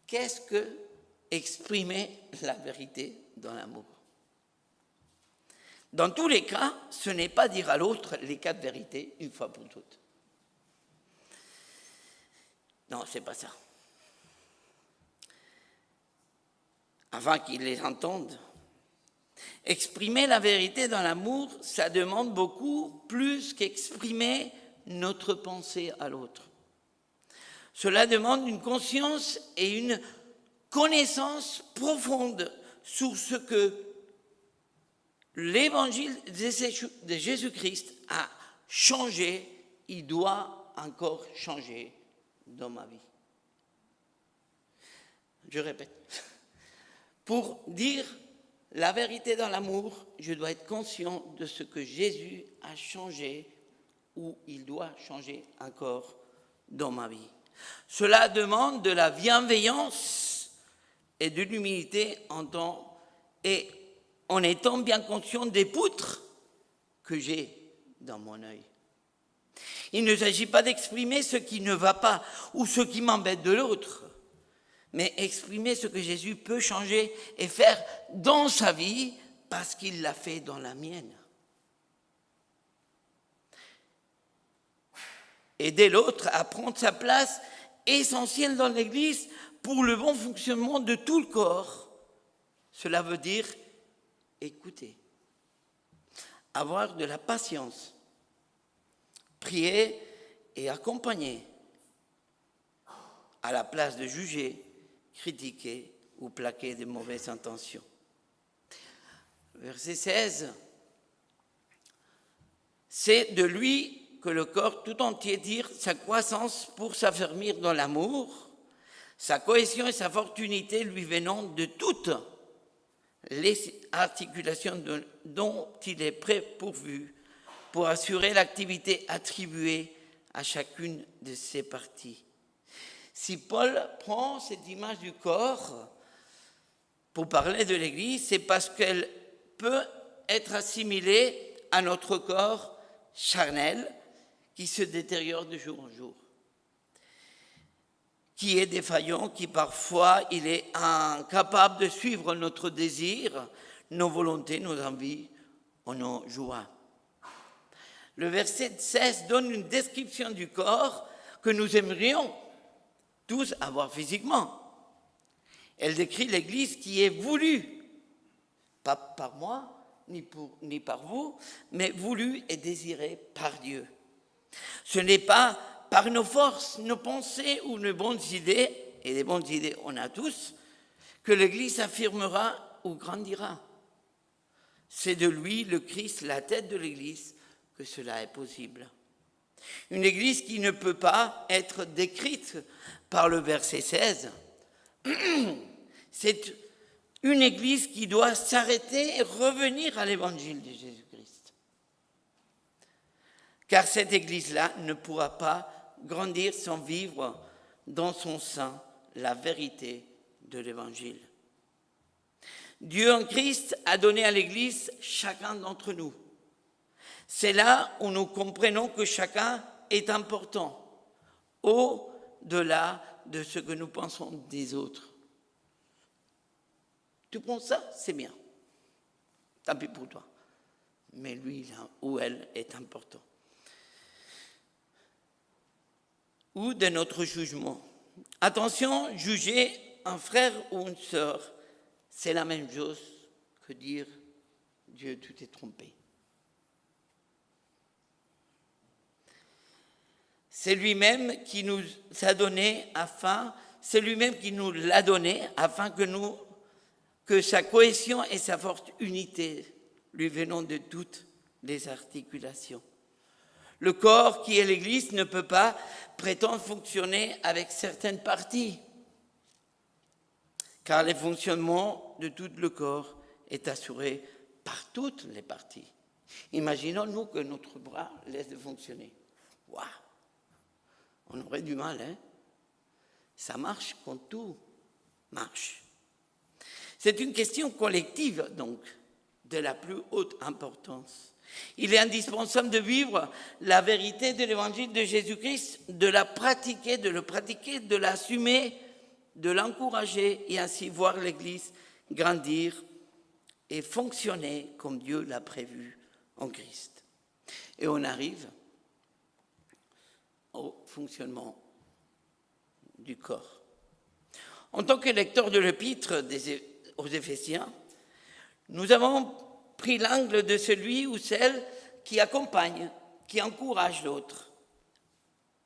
Qu'est-ce que exprimer la vérité dans l'amour? Dans tous les cas, ce n'est pas dire à l'autre les 4 vérités une fois pour toutes. Non, c'est pas ça. Afin qu'ils les entendent. Exprimer la vérité dans l'amour, ça demande beaucoup plus qu'exprimer notre pensée à l'autre. Cela demande une conscience et une connaissance profonde sur ce que l'évangile de Jésus-Christ a changé, il doit encore changer dans ma vie. Je répète, pour dire la vérité dans l'amour, je dois être conscient de ce que Jésus a changé ou il doit changer encore dans ma vie. Cela demande de la bienveillance et de l'humilité en étant bien conscient des poutres que j'ai dans mon œil. Il ne s'agit pas d'exprimer ce qui ne va pas ou ce qui m'embête de l'autre, mais exprimer ce que Jésus peut changer et faire dans sa vie parce qu'il l'a fait dans la mienne. aider l'autre à prendre sa place essentielle dans l'Église pour le bon fonctionnement de tout le corps. Cela veut dire écouter, avoir de la patience, prier et accompagner, à la place de juger, critiquer ou plaquer de mauvaises intentions. Verset 16. C'est de lui que le corps tout entier tire sa croissance pour s'affermir dans l'amour, sa cohésion et sa forte unité lui venant de toutes les articulations dont il est prépourvu pour assurer l'activité attribuée à chacune de ses parties. Si Paul prend cette image du corps pour parler de l'Église, c'est parce qu'elle peut être assimilée à notre corps charnel qui se détériore de jour en jour, qui est défaillant, qui parfois il est incapable de suivre notre désir, nos volontés, nos envies ou nos joies. Le verset 16 donne une description du corps que nous aimerions tous avoir physiquement. Elle décrit l'Église qui est voulue, pas par moi, ni par vous, mais voulue et désirée par Dieu. Ce n'est pas par nos forces, nos pensées ou nos bonnes idées, et des bonnes idées on a tous, que l'Église s'affirmera ou grandira. C'est de lui, le Christ, la tête de l'Église, que cela est possible. Une Église qui ne peut pas être décrite par le verset 16, c'est une Église qui doit s'arrêter et revenir à l'Évangile de Jésus-Christ. Car cette Église-là ne pourra pas grandir sans vivre dans son sein la vérité de l'Évangile. Dieu en Christ a donné à l'Église chacun d'entre nous. C'est là où nous comprenons que chacun est important, au-delà de ce que nous pensons des autres. Tu penses ça, c'est bien. Tant pis pour toi. Mais lui, là où elle est important. Ou de notre jugement. Attention, juger un frère ou une sœur, c'est la même chose que dire Dieu, tu t'es trompé. C'est lui-même qui nous a donné afin que sa cohésion et sa forte unité lui venant de toutes les articulations. Le corps qui est l'Église ne peut pas prétendre fonctionner avec certaines parties, car le fonctionnement de tout le corps est assuré par toutes les parties. Imaginons-nous que notre bras laisse de fonctionner. Waouh! On aurait du mal, hein? Ça marche quand tout marche. C'est une question collective, donc, de la plus haute importance. Il est indispensable de vivre la vérité de l'Évangile de Jésus-Christ, de le pratiquer, de l'assumer, de l'encourager et ainsi voir l'Église grandir et fonctionner comme Dieu l'a prévu en Christ. Et on arrive au fonctionnement du corps. En tant que lecteur de l'épître aux Éphésiens, nous avons pris l'angle de celui ou celle qui accompagne, qui encourage l'autre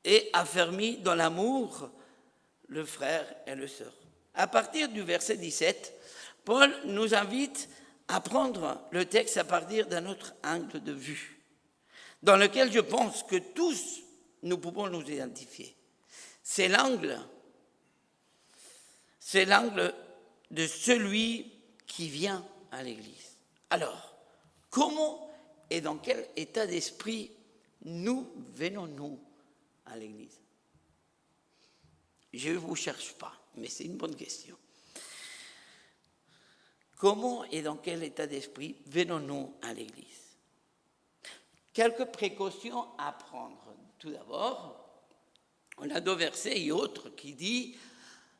et affermit dans l'amour le frère et la sœur. À partir du verset 17, Paul nous invite à prendre le texte à partir d'un autre angle de vue, dans lequel je pense que tous nous pouvons nous identifier. C'est l'angle de celui qui vient à l'Église. Alors, comment et dans quel état d'esprit nous venons-nous à l'Église? Je ne vous cherche pas, mais c'est une bonne question. Comment et dans quel état d'esprit venons-nous à l'Église? Quelques précautions à prendre. Tout d'abord, on a deux versets et autres qui disent,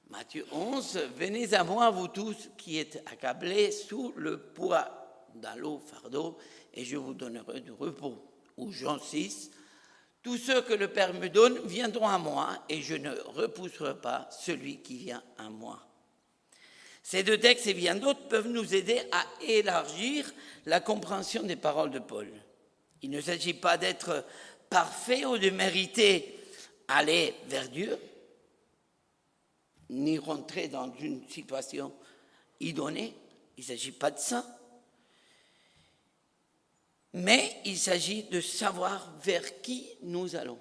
Matthieu 11, « Venez à moi, vous tous qui êtes accablés sous le poids d'un lourd fardeau, et je vous donnerai du repos. » Ou Jean 6, Tous ceux que le Père me donne viendront à moi, et je ne repousserai pas celui qui vient à moi. Ces deux textes et bien d'autres peuvent nous aider à élargir la compréhension des paroles de Paul. Il ne s'agit pas d'être parfait ou de mériter aller vers Dieu, ni rentrer dans une situation idonnée. Il ne s'agit pas de ça. Mais il s'agit de savoir vers qui nous allons.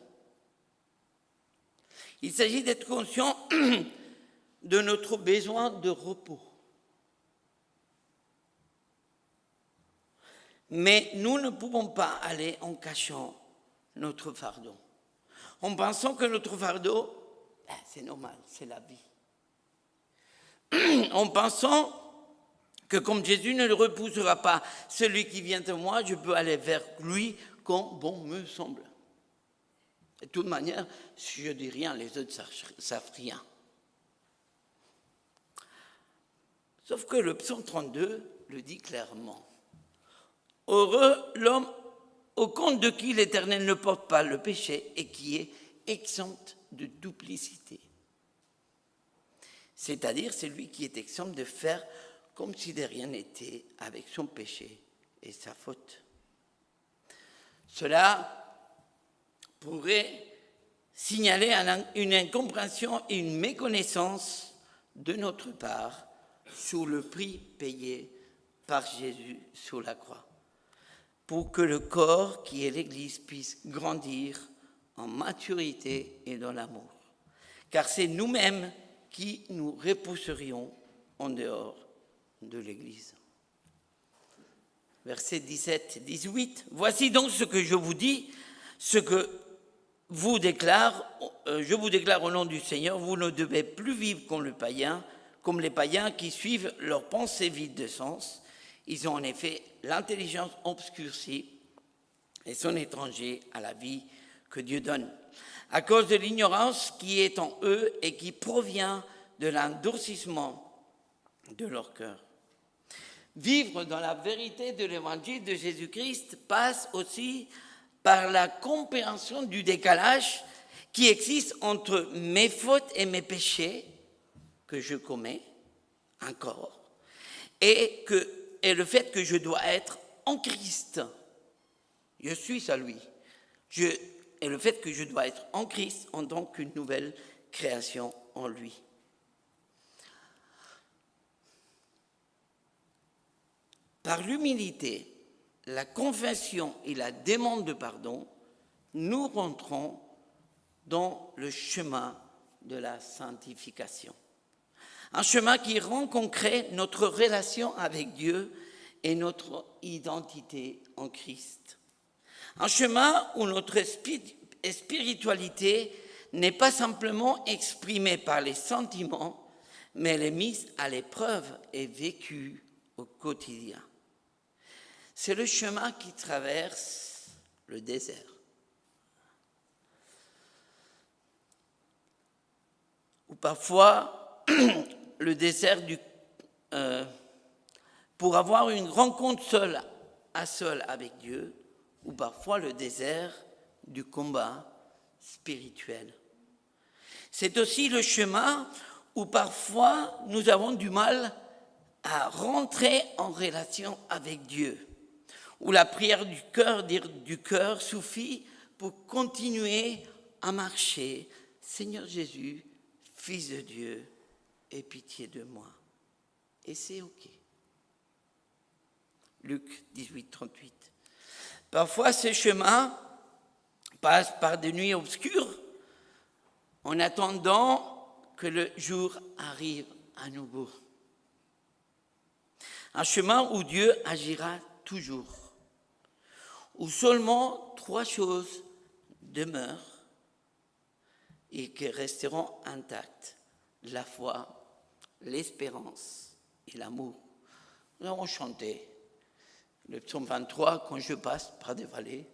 Il s'agit d'être conscient de notre besoin de repos. Mais nous ne pouvons pas aller en cachant notre fardeau, en pensant que notre fardeau, c'est normal, c'est la vie. En pensant que comme Jésus ne le repoussera pas celui qui vient à moi, je peux aller vers lui quand bon me semble. De toute manière, si je dis rien, les autres savent rien. Sauf que le psaume 32 le dit clairement. Heureux l'homme au compte de qui l'Éternel ne porte pas le péché et qui est exempt de duplicité. C'est-à-dire celui qui est exempt de faire comme si de rien n'était avec son péché et sa faute. Cela pourrait signaler une incompréhension et une méconnaissance de notre part sur le prix payé par Jésus sur la croix, pour que le corps qui est l'Église puisse grandir en maturité et dans l'amour. Car c'est nous-mêmes qui nous repousserions en dehors de l'Église. Versets 17-18. Voici donc ce que je vous dis, ce que je vous déclare au nom du Seigneur, vous ne devez plus vivre comme les païens qui suivent leurs pensées vides de sens. Ils ont en effet l'intelligence obscurcie et sont étrangers à la vie que Dieu donne, à cause de l'ignorance qui est en eux et qui provient de l'endurcissement de leur cœur. Vivre dans la vérité de l'évangile de Jésus-Christ passe aussi par la compréhension du décalage qui existe entre mes fautes et mes péchés que je commets encore et le fait que je dois être en Christ. Je suis à lui. Et le fait que je dois être en Christ en tant qu'une nouvelle création en lui. Par l'humilité, la confession et la demande de pardon, nous rentrons dans le chemin de la sanctification. Un chemin qui rend concret notre relation avec Dieu et notre identité en Christ. Un chemin où notre spiritualité n'est pas simplement exprimée par les sentiments, mais elle est mise à l'épreuve et vécue au quotidien. C'est le chemin qui traverse le désert. Ou parfois, le désert pour avoir une rencontre seule à seul avec Dieu, ou parfois le désert du combat spirituel. C'est aussi le chemin où parfois nous avons du mal à rentrer en relation avec Dieu, où la prière du cœur suffit pour continuer à marcher. Seigneur Jésus, Fils de Dieu, aie pitié de moi. Et c'est OK. Luc 18, 38. Parfois, ce chemin passe par des nuits obscures en attendant que le jour arrive à nouveau. Un chemin où Dieu agira toujours, où seulement 3 choses demeurent et qui resteront intactes: la foi, l'espérance et l'amour. Nous avons chanté le psaume 23, quand je passe par des vallées,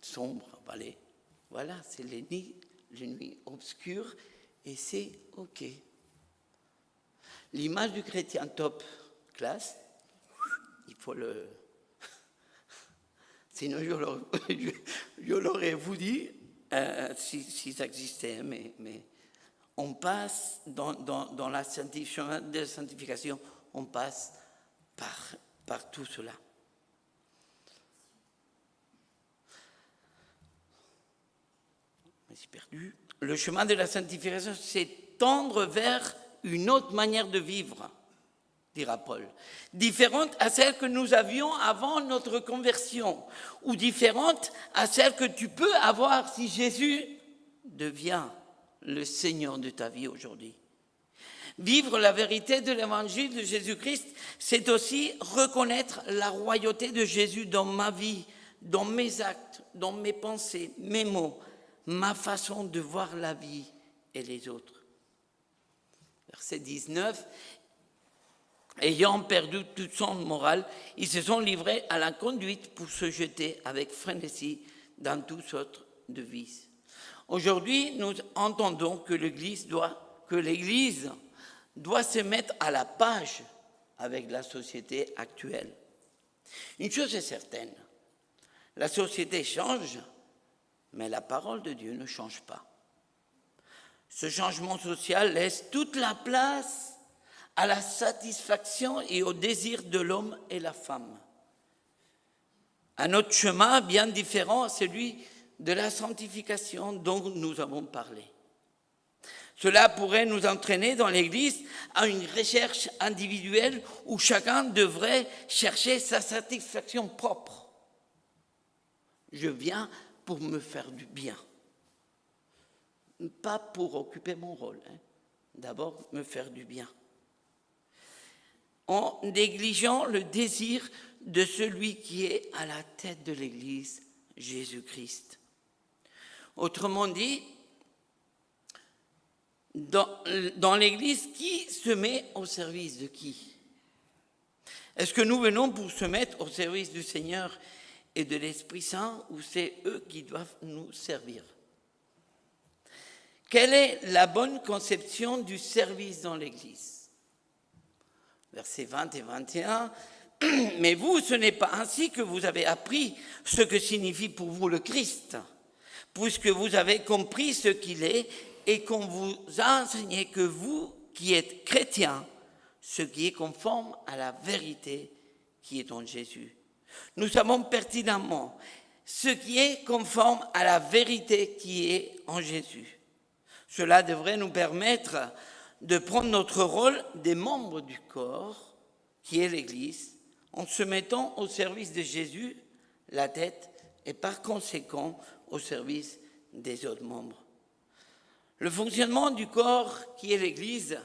sombres vallées. Voilà, c'est les nuits obscures et c'est OK. L'image du chrétien top classe, il faut le... Sinon, je l'aurais vous dit, si ça existait, mais on passe dans la chemin de la sanctification, on passe par tout cela. Je me suis perdu. Le chemin de la sanctification, c'est tendre vers une autre manière de vivre, dira Paul, différente à celle que nous avions avant notre conversion, ou différente à celle que tu peux avoir si Jésus devient le Seigneur de ta vie aujourd'hui. Vivre la vérité de l'évangile de Jésus-Christ, c'est aussi reconnaître la royauté de Jésus dans ma vie, dans mes actes, dans mes pensées, mes mots, ma façon de voir la vie et les autres. Verset 19. Ayant perdu toute son morale, ils se sont livrés à la conduite pour se jeter avec frénésie dans toutes sortes de vices. Aujourd'hui, nous entendons que l'Église doit se mettre à la page avec la société actuelle. Une chose est certaine, la société change, mais la parole de Dieu ne change pas. Ce changement social laisse toute la place à la satisfaction et au désir de l'homme et la femme. Un autre chemin bien différent, celui de la sanctification dont nous avons parlé. Cela pourrait nous entraîner dans l'Église à une recherche individuelle où chacun devrait chercher sa satisfaction propre. Je viens pour me faire du bien, pas pour occuper mon rôle. D'abord, me faire du bien. En négligeant le désir de celui qui est à la tête de l'Église, Jésus-Christ. Autrement dit, dans l'Église, qui se met au service de qui? Est-ce que nous venons pour se mettre au service du Seigneur et de l'Esprit Saint, ou c'est eux qui doivent nous servir? Quelle est la bonne conception du service dans l'Église? Versets 20 et 21. Mais vous, ce n'est pas ainsi que vous avez appris ce que signifie pour vous le Christ, puisque vous avez compris ce qu'il est et qu'on vous a enseigné que vous, qui êtes chrétiens, ce qui est conforme à la vérité qui est en Jésus. Nous savons pertinemment ce qui est conforme à la vérité qui est en Jésus. Cela devrait nous permettre de prendre notre rôle des membres du corps, qui est l'Église, en se mettant au service de Jésus, la tête, et par conséquent au service des autres membres. Le fonctionnement du corps, qui est l'Église,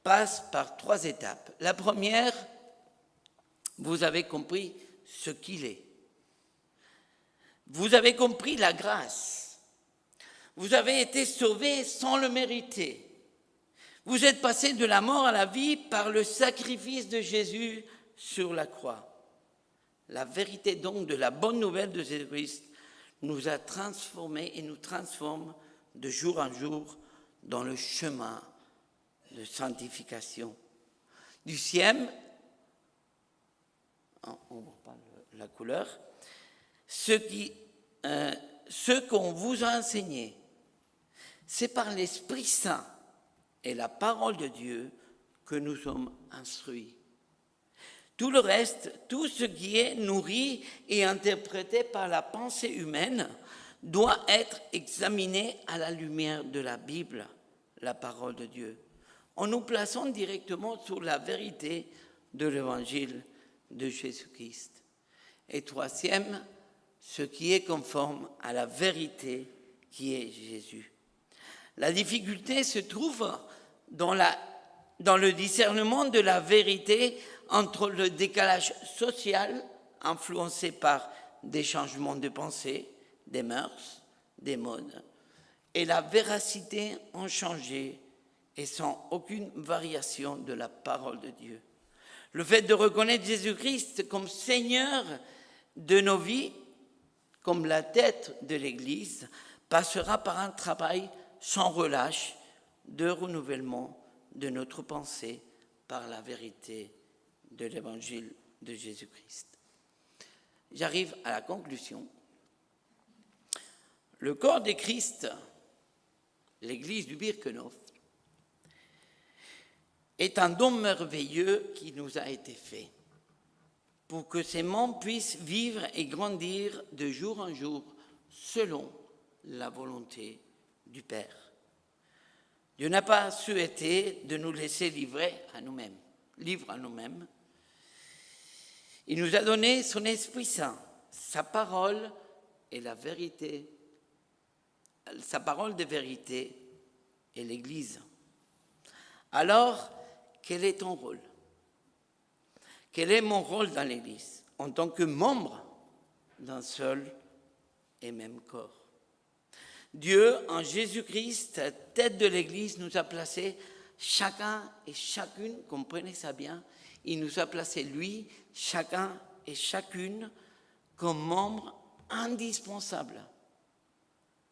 passe par 3 étapes. La première, vous avez compris ce qu'il est. Vous avez compris la grâce. Vous avez été sauvés sans le mériter. Vous êtes passés de la mort à la vie par le sacrifice de Jésus sur la croix. La vérité donc de la bonne nouvelle de Jésus-Christ nous a transformés et nous transforme de jour en jour dans le chemin de sanctification. Deuxième, on voit pas la couleur, ce qu'on vous a enseigné, c'est par l'Esprit Saint et la parole de Dieu que nous sommes instruits. Tout le reste, tout ce qui est nourri et interprété par la pensée humaine doit être examiné à la lumière de la Bible, la parole de Dieu, en nous plaçant directement sur la vérité de l'évangile de Jésus-Christ. Et troisième, ce qui est conforme à la vérité qui est Jésus. La difficulté se trouve dans le discernement de la vérité entre le décalage social influencé par des changements de pensée, des mœurs, des modes, et la véracité inchangée et sans aucune variation de la parole de Dieu. Le fait de reconnaître Jésus-Christ comme Seigneur de nos vies, comme la tête de l'Église, passera par un travail sans relâche de renouvellement de notre pensée par la vérité de l'Évangile de Jésus-Christ. J'arrive à la conclusion. Le corps de Christ, l'église du Birkenhof, est un don merveilleux qui nous a été fait pour que ses membres puissent vivre et grandir de jour en jour selon la volonté du Père. Dieu n'a pas souhaité de nous laisser livre à nous-mêmes. Il nous a donné son Esprit Saint, sa parole et la vérité, sa parole de vérité et l'Église. Alors, quel est ton rôle? Quel est mon rôle dans l'Église en tant que membre d'un seul et même corps? Dieu, en Jésus-Christ, tête de l'Église, nous a placés chacun et chacune, comprenez ça bien, il nous a placés, lui, chacun et chacune, comme membres indispensables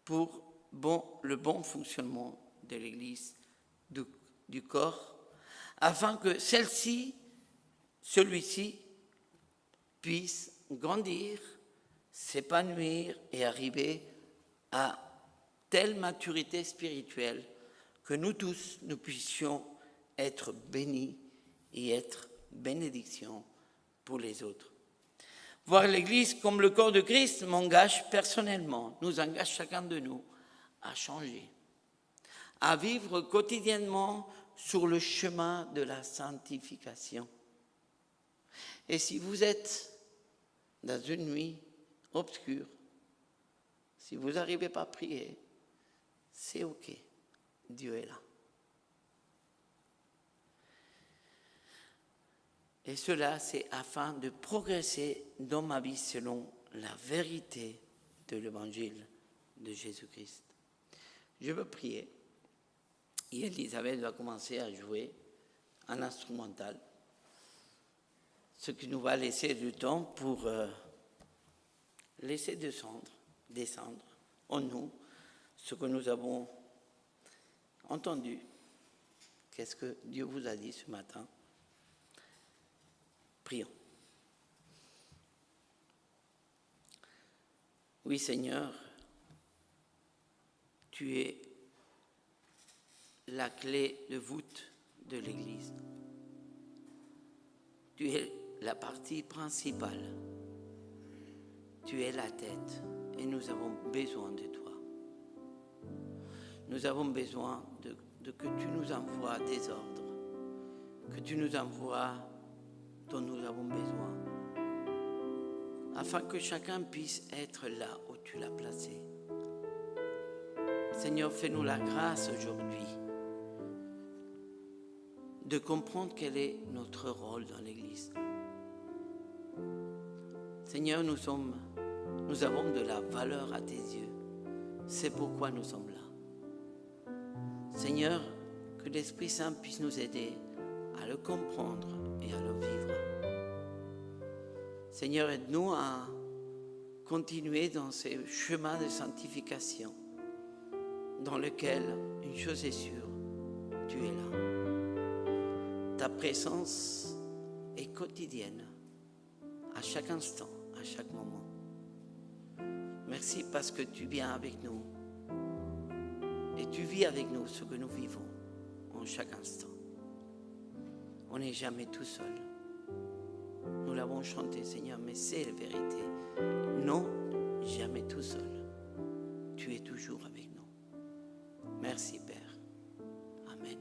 pour le bon fonctionnement de l'Église, du corps, afin que celui-ci puisse grandir, s'épanouir et arriver à telle maturité spirituelle que nous tous, nous puissions être bénis et être bénédiction pour les autres. Voir l'Église comme le corps de Christ m'engage personnellement, nous engage chacun de nous à changer, à vivre quotidiennement sur le chemin de la sanctification. Et si vous êtes dans une nuit obscure, si vous n'arrivez pas à prier, c'est OK, Dieu est là. Et cela, c'est afin de progresser dans ma vie selon la vérité de l'évangile de Jésus-Christ. Je veux prier. Et Elisabeth va commencer à jouer un instrumental, ce qui nous va laisser du temps pour laisser descendre en nous ce que nous avons entendu. Qu'est-ce que Dieu vous a dit ce matin? Prions. Oui, Seigneur, tu es la clé de voûte de l'Église. Tu es la partie principale. Tu es la tête et nous avons besoin de toi. Nous avons besoin de que tu nous envoies des ordres, que tu nous envoies dont nous avons besoin, afin que chacun puisse être là où tu l'as placé. Seigneur, fais-nous la grâce aujourd'hui de comprendre quel est notre rôle dans l'Église. Seigneur, nous avons de la valeur à tes yeux. C'est pourquoi nous sommes là. Seigneur, que l'Esprit Saint puisse nous aider à le comprendre et à le vivre. Seigneur, aide-nous à continuer dans ce chemin de sanctification dans lequel, une chose est sûre, tu es là. Ta présence est quotidienne, à chaque instant, à chaque moment. Merci parce que tu viens avec nous et tu vis avec nous ce que nous vivons en chaque instant. On n'est jamais tout seul. Nous l'avons chanté, Seigneur, mais c'est la vérité. Non, jamais tout seul. Tu es toujours avec nous. Merci, Père. Amen.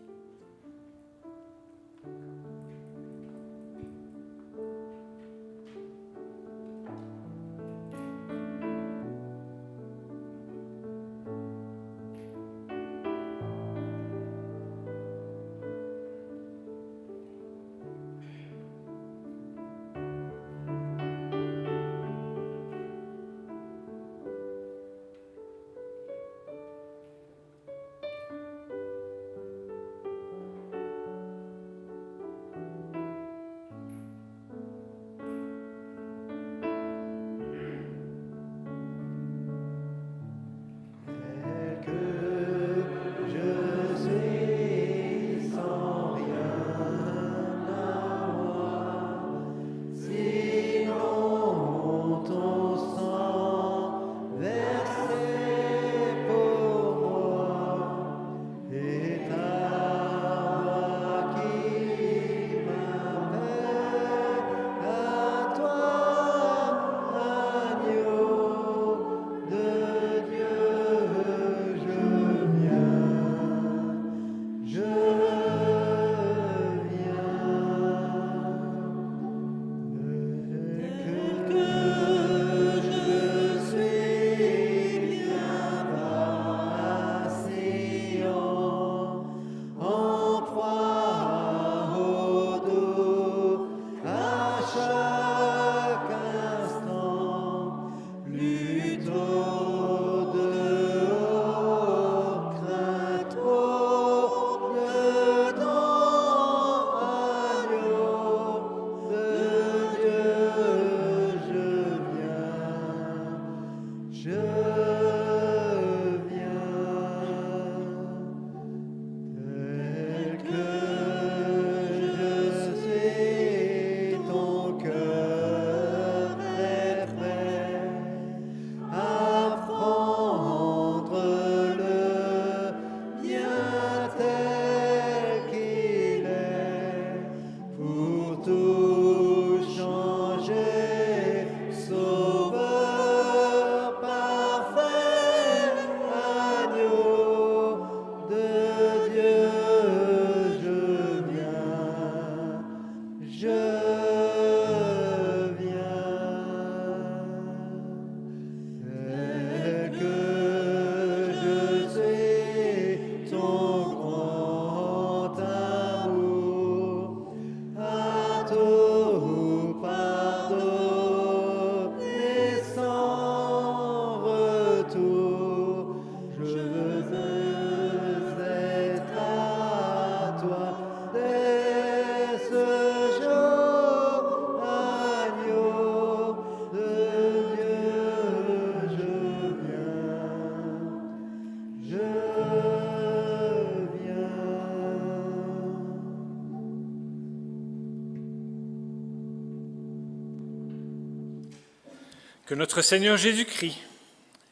Que notre Seigneur Jésus-Christ,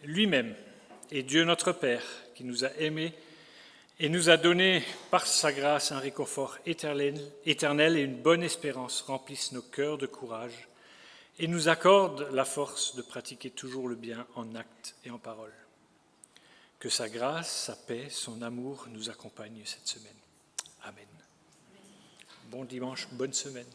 lui-même, et Dieu notre Père, qui nous a aimés et nous a donné par sa grâce un réconfort éternel et une bonne espérance, remplissent nos cœurs de courage et nous accorde la force de pratiquer toujours le bien en actes et en paroles. Que sa grâce, sa paix, son amour nous accompagnent cette semaine. Amen. Bon dimanche, bonne semaine.